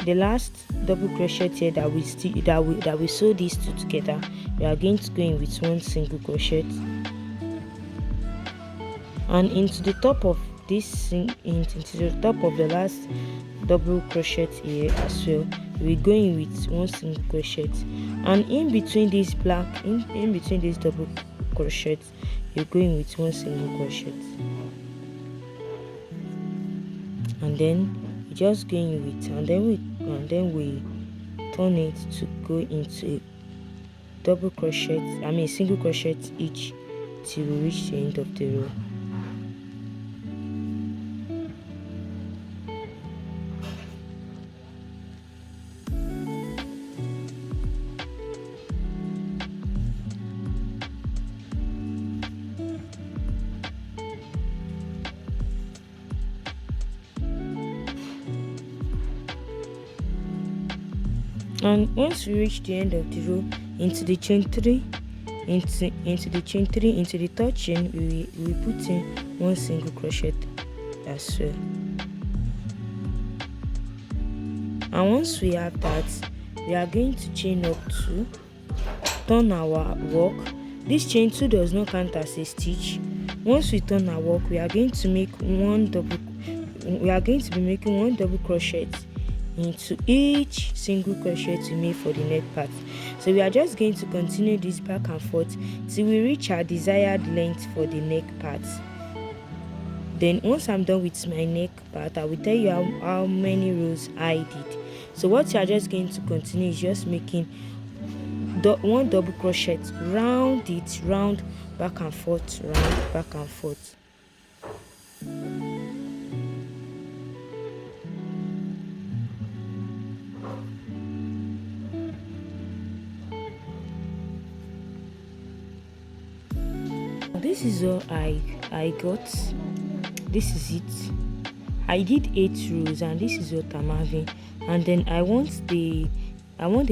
the last double crochet here that we sew these two together, we are going to go in with 1 single crochet, and into the top of this into the top of the last double crochet here as well, we're going with 1 single crochet, and in between this in between this double crochet, you're going with 1 single crochet. then we just go in with, and then we turn it to go into double crochet, single crochet each till we reach the end of the row. And once we reach the end of the row, into the chain 3, into the third chain, we put in 1 single crochet as well. And once we have that, we are going to chain up 2, turn our work. This chain 2 does not count as a stitch. Once we turn our work, we are going to be making 1 double crochet into each single crochet we made for the neck part. So we are just going to continue this back and forth till we reach our desired length for the neck part. Then once I'm done with my neck part, I will tell you how many rows I did. So what you are just going to continue is just making 1 double crochet, round, back and forth, round, back and forth. This is all I got. This is it. I did 8 rows, and this is what I'm having. And then I want the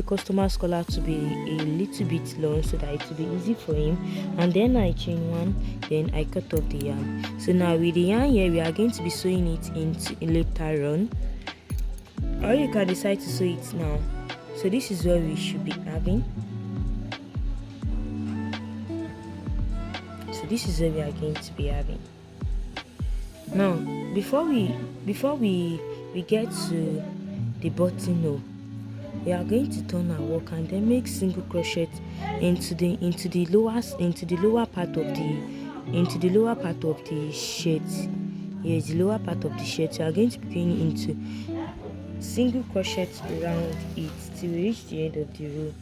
customer's collar to be a little bit long so that it will be easy for him. And then I chain 1, then I cut off the yarn. So now with the yarn here, we are going to be sewing it into later on, or you can decide to sew it now. So this is what we should be having. So this is what we are going to be having. Now before we get to the buttonhole, we are going to turn our work and then make single crochet into the lower part of the shirt. Yes, the lower part of the shirt. We are going to be going into single crochet around it till we reach the end of the row.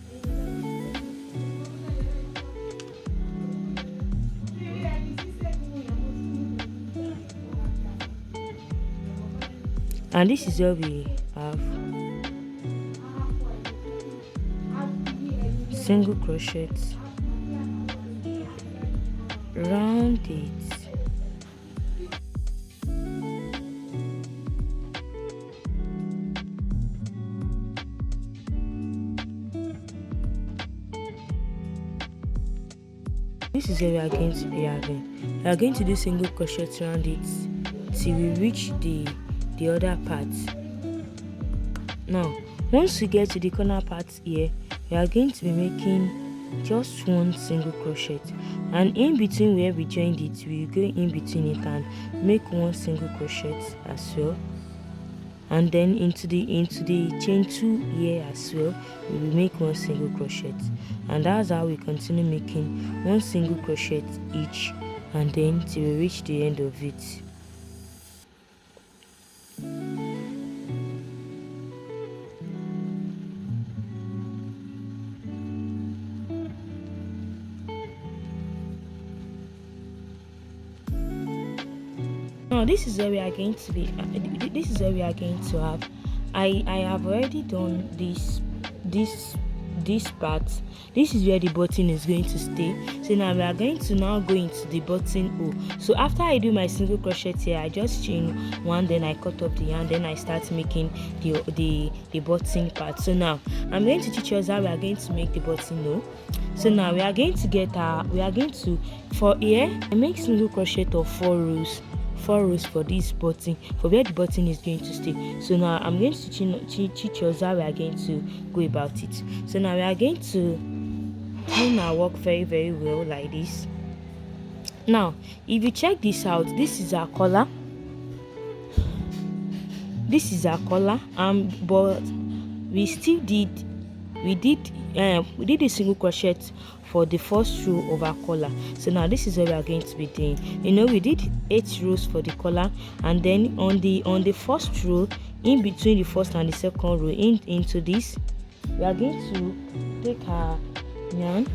And this is what we have. Single crochet round it. This is what we are going to be having. We are going to do single crochet around it till we reach the other part. Now once we get to the corner part here, we are going to be making just 1 single crochet, and in between where we joined it, we go in between it and make 1 single crochet as well. And then into the chain 2 here as well, we will make 1 single crochet, and that's how we continue making 1 single crochet each, and then till we reach the end of it. Now this is where we are going to be. This is where we are going to have. I have already done this part. This is where the button is going to stay. So now we are going to go into the buttonhole. So after I do my single crochet here, I just chain 1, then I cut off the yarn, then I start making the button part. So now I'm going to teach us how we are going to make the buttonhole. So now we are going to for here I make single crochet of 4 rows. 4 rows for this button, for where the button is going to stay. So now I'm going to teach us how we are going to go about it. So now we are going to turn our work very, very well like this. Now if you check this out, this is our collar. But we did we did a single crochet for the first row of our collar. So now this is what we are going to be doing. You know, we did 8 rows for the collar, and then on the first row, in between the first and the second row, into this, we are going to take our yarn.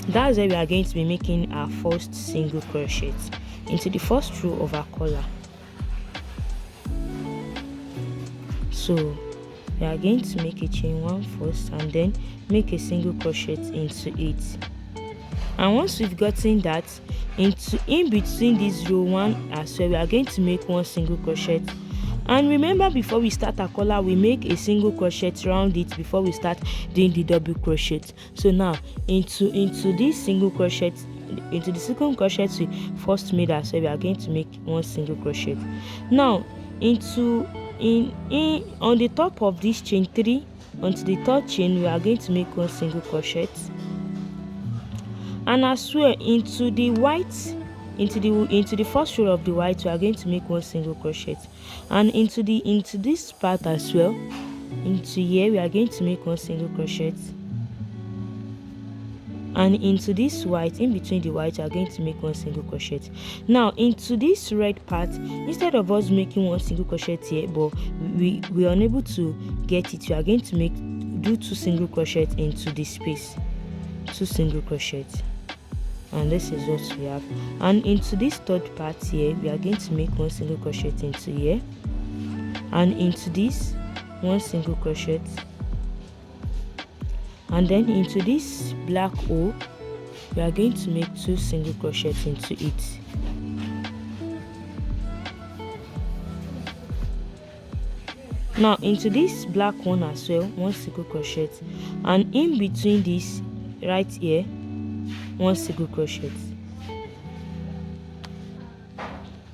That's where we are going to be making our first single crochet into the first row of our collar. So we are going to make a chain 1 first, and then make a single crochet into it. And once we've gotten that, in between this row 1 as well, we are going to make 1 single crochet. And remember, before we start our collar, we make a single crochet around it before we start doing the double crochet. So now into this single crochet, into the second crochet we first made as well, we are going to make 1 single crochet. Now on the top of this chain 3, onto the third chain, we are going to make 1 single crochet. And as well, into the white, into the first row of the white, we are going to make 1 single crochet. And into this part as well, into here, we are going to make 1 single crochet. And into this white, in between the white, we are going to make 1 single crochet. Now into this red part, instead of us making 1 single crochet here, but we are unable to get it, we are going to do 2 single crochet into this space, 2 single crochet. And this is what we have. And into this third part here, we are going to make 1 single crochet into here, and into this 1 single crochet, and then into this black hole, we are going to make 2 single crochet into it. Now into this black one as well, 1 single crochet, and in between this right here, 1 single crochet.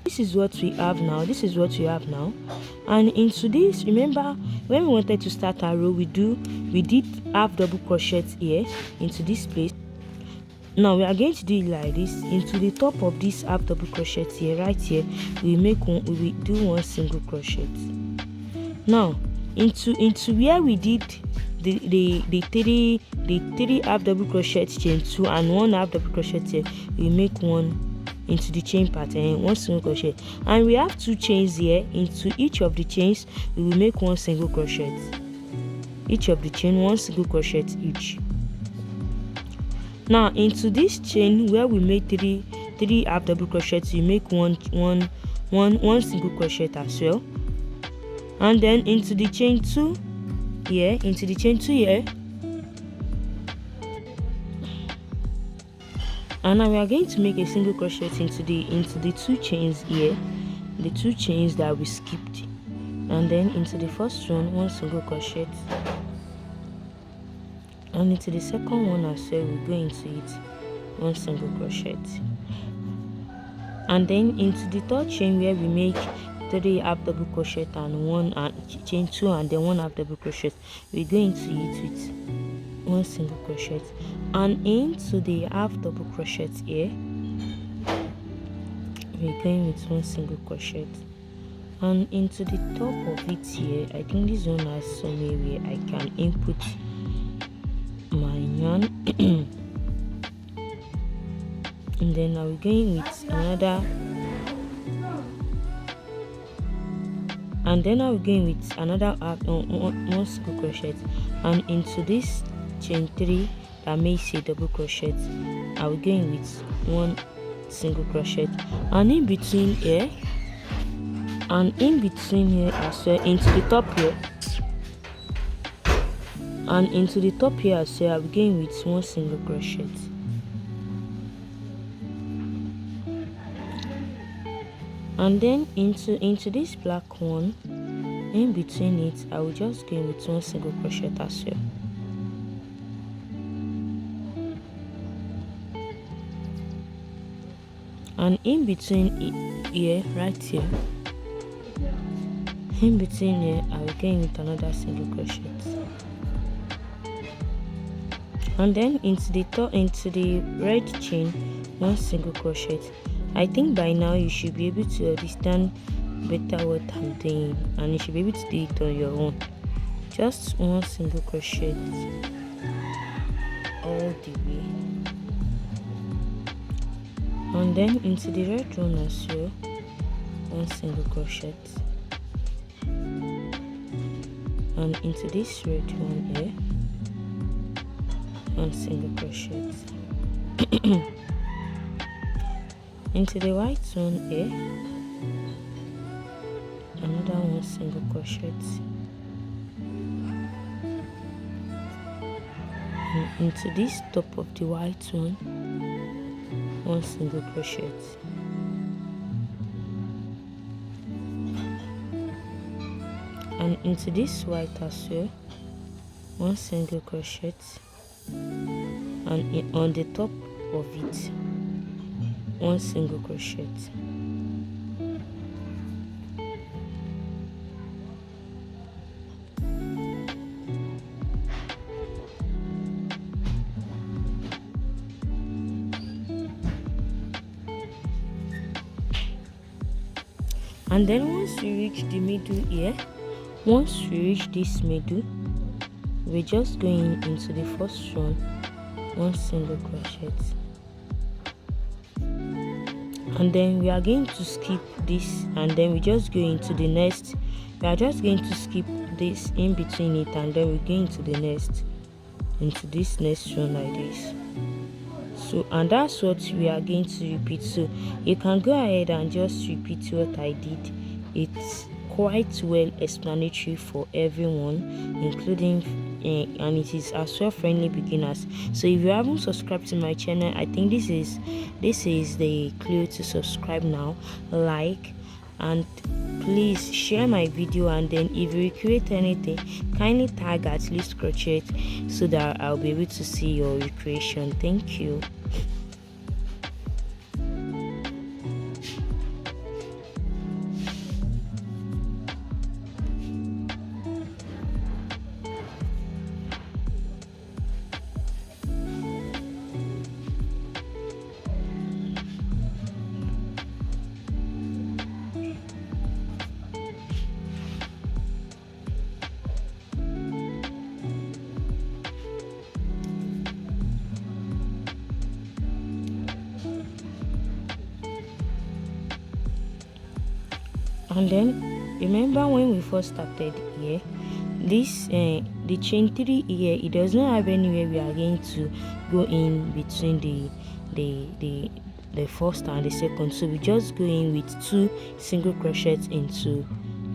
This is what we have now. This is what we have now. And into this, remember when we wanted to start our row, we did half double crochet here into this place. Now we are going to do it like this. Into the top of this half double crochet here, right here, we will do 1 single crochet. Now into where we did the 3 half double crochet chain 2 and 1 half double crochet here, we make 1 into the chain pattern, 1 single crochet, and we have 2 chains here. Into each of the chains, we will make 1 single crochet. Each of the chain, 1 single crochet each. Now into this chain where we made 3 half double crochets, we make one single crochet as well. And then into the chain 2 here, and now we are going to make a single crochet into the 2 chains here, the 2 chains that we skipped, and then into the first one, 1 single crochet, and into the second one as well, we go into it, 1 single crochet, and then into the third chain where we make 3 half double crochet and 1 chain 2 and then 1 half double crochet, we go into it with 1 single crochet, and into the half double crochet here, we're going with 1 single crochet, and into the top of it here, I think this one has somewhere where I can input my yarn and then now we're going with another, and then now we're going with another 1 single crochet, and into this chain 3 that makes a double crochet, I will go in with 1 single crochet, and in between here as well, into the top here, and into the top here as well, I will go in with 1 single crochet, and then into this black one, in between it, I will just go in with 1 single crochet as well. And in between here, right here, in between here, I will go in with another single crochet, and then into the red chain, 1 single crochet. I think by now you should be able to understand better what I'm doing, and you should be able to do it on your own. just one single crochet all the way, and then into the red one as well, one single crochet, and into this red one here, one single crochet, into the white one here, another one single crochet, and into this top of the white one single crochet, and into this white as well, one single crochet, and on the top of it, one single crochet. And then once we reach the middle here, once we reach this middle, we're just going into the first one single crochet, and then we are going to skip this, and then we just go into the next. We are just going to skip this in between it, and then we go into the next, into this next one like this. So, and that's what we are going to repeat. So you can go ahead and just repeat what I did. It's quite well explanatory for everyone, including and it is as well friendly beginners. So if you haven't subscribed to my channel, I think this is the clue to subscribe now, like, and please share my video, and then if you recreate anything, kindly tag at LuwseCrochet so that I'll be able to see your recreation. Thank you. And then remember when we first started here, this the chain 3 here, it does not have anywhere we are going to go in between the first and the second. So we just go in with 2 single crochets into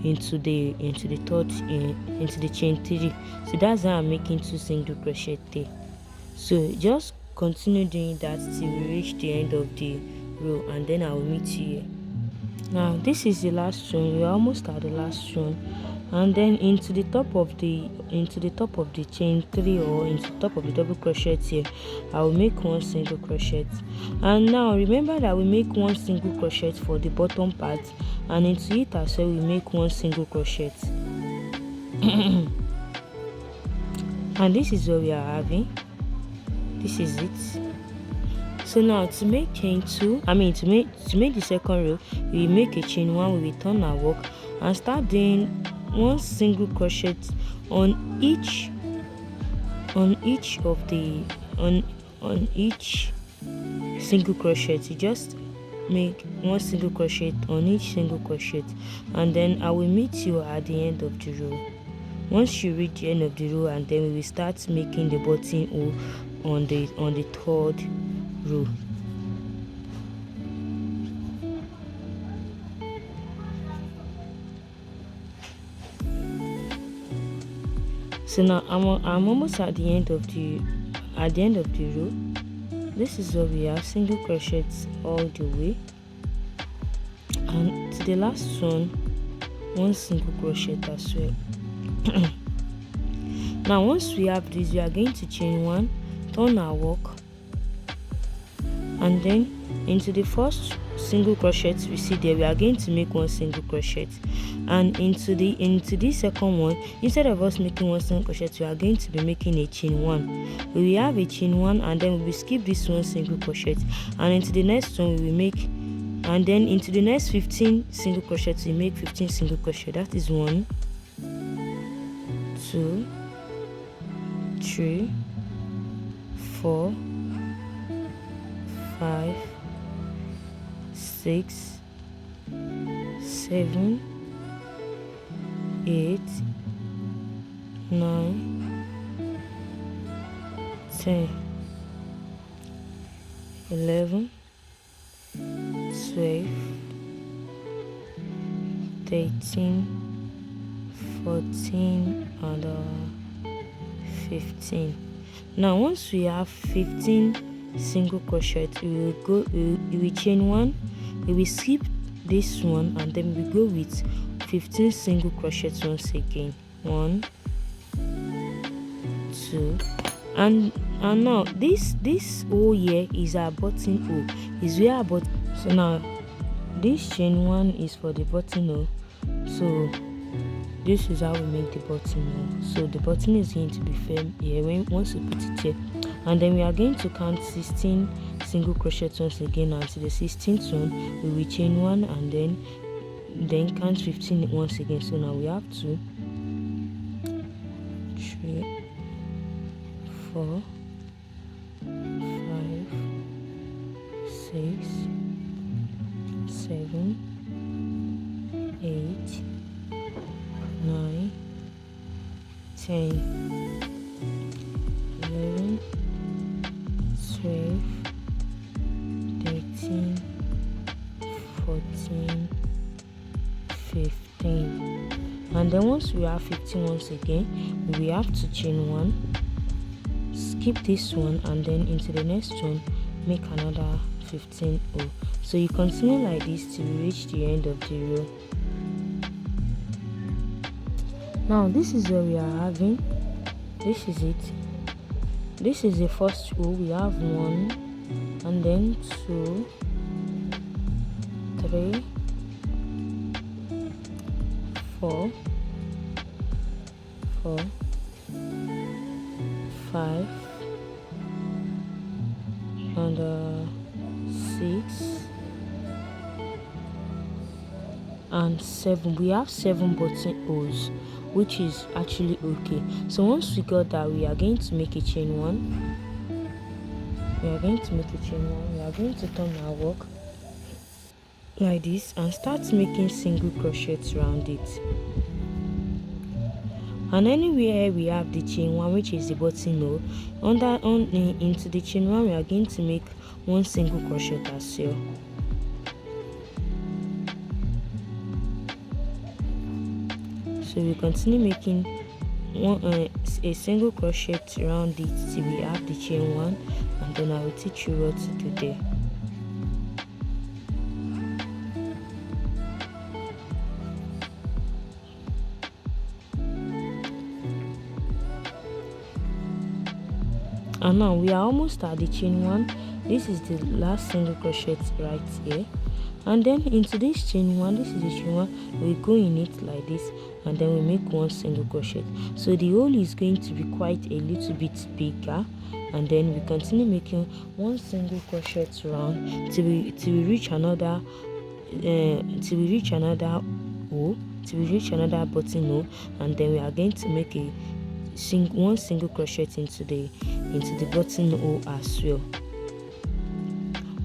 the third into the chain 3. So that's how I'm making 2 single crochet there. So just continue doing that till we reach the end of the row, and then I will meet you here. Now this is the last one. We are almost at the last one, and then into the top of the chain 3, or into the top of the double crochet here, I will make 1 single crochet. And now remember that we make 1 single crochet for the bottom part, and into it as well we make 1 single crochet. And this is what we are having. This is it. So now to make chain 2, to make the second row, we make a chain 1, we will turn our work and start doing 1 single crochet on each single crochet. You just make 1 single crochet on each single crochet, and then I will meet you at the end of the row. Once you reach the end of the row, and then we will start making the buttonhole on the third row. So now I'm almost at the end of the row. This is what we have, single crochets all the way, and to the last one, 1 single crochet as well. Now once we have this, we are going to chain 1, turn our work, and then into the first single crochet we see there, we are going to make 1 single crochet, and into the second one, instead of us making 1 single crochet, we are going to be making a chain 1. We will have a chain 1, and then we will skip this 1 single crochet, and into the next one we will make, and then into the next 15 single crochet we make 15 single crochet. That is 1, 2, 3, 4, 5, 6, 7, 8, 9, 10, 11, 12, 13, 14, and 15. Now once we have 15 single crochet, we will chain 1, we will skip this one, and then we go with 15 single crochets once again. 1, 2, and now this hole here is our button hole, is where our button. So now this chain 1 is for the button hole, so this is how we make the button hole. So the button is going to be firm here once we put it here, and then we are going to count 16 single crochets once again. Until the 16th one we will chain 1, and then count 15 once again. So now we have 2, 3, 4, 5, 6, 7, 8, 9, 10, 11, 12, 13, 14, 15. And then once we have 15 once again, we have to chain 1, skip this one, and then into the next one make another 15 row. So you continue like this till you reach the end of the row. Now this is where we are having, this is it, this is the first row. We have 1, and then 2, 3, 4, 5, and 6 and 7. We have 7 button holes, which is actually okay. So once we got that, we are going to make a chain 1. We are going to make a chain 1. We are going to turn our work like this and start making single crochets around it. And anywhere we have the chain 1, which is the button hole, into the chain 1 we are going to make 1 single crochet as well. So we continue making a single crochet around it till we have the chain 1, and then I will teach you what to do there. And now we are almost at the chain 1. This is the last single crochet right here, and then into this chain 1, this is the chain 1, we go in it like this, and then we make 1 single crochet. So the hole is going to be quite a little bit bigger, and then we continue making 1 single crochet around till we reach another hole, till we reach another button hole, and then we are going to make a 1 single crochet into the button hole as well.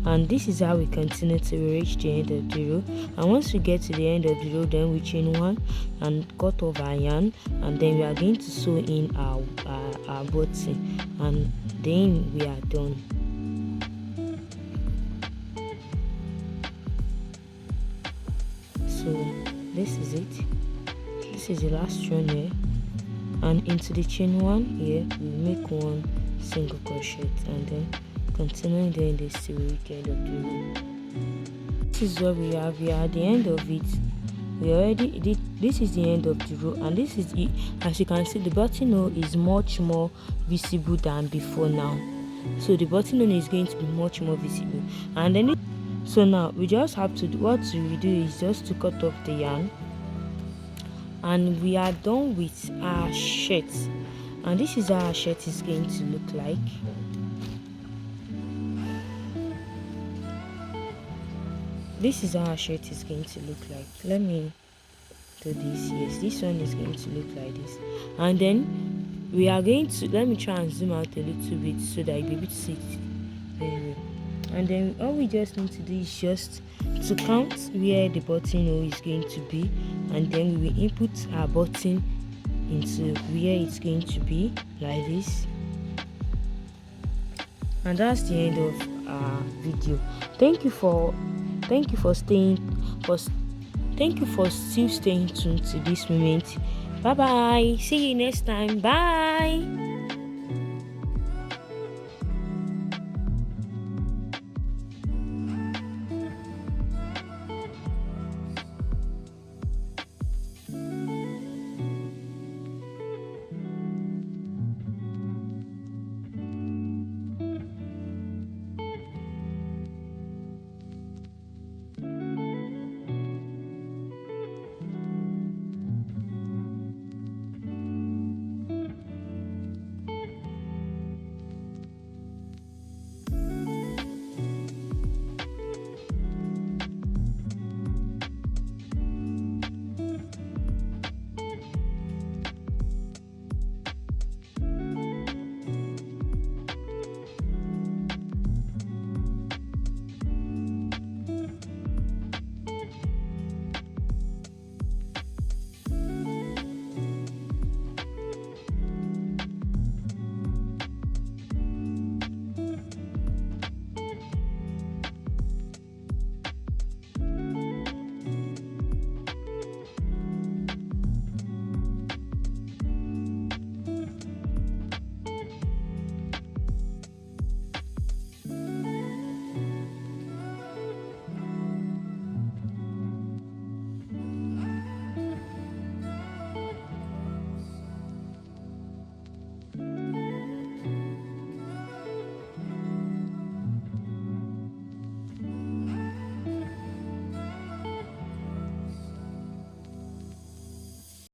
And this is how we continue till we reach the end of the row. And once we get to the end of the row, then we chain 1 and cut off our yarn, and then we are going to sew in our button, and then we are done. So this is it. This is the last one here, and into the chain 1 here we make 1 single crochet, and then continuing doing this till we reach the end of the row. This is what we are at the end of it. We already did. This is the end of the row, and this is it. As you can see, the button hole is much more visible than before now. So the button hole is going to be much more visible, and then so now we just have to do, what we do is just to cut off the yarn, and we are done with our shirt. And this is how our shirt is going to look like. This is how our shirt is going to look like. Let me after this. Yes, this one is going to look like this, and then we are going to, let me try and zoom out a little bit so that you'll be able to see it very well. And then all we just need to do is just to count where the buttonhole is going to be, and then we will input our button into where it's going to be like this. And that's the end of our video. Thank you for still staying tuned to this moment. Bye bye. See you next time. Bye.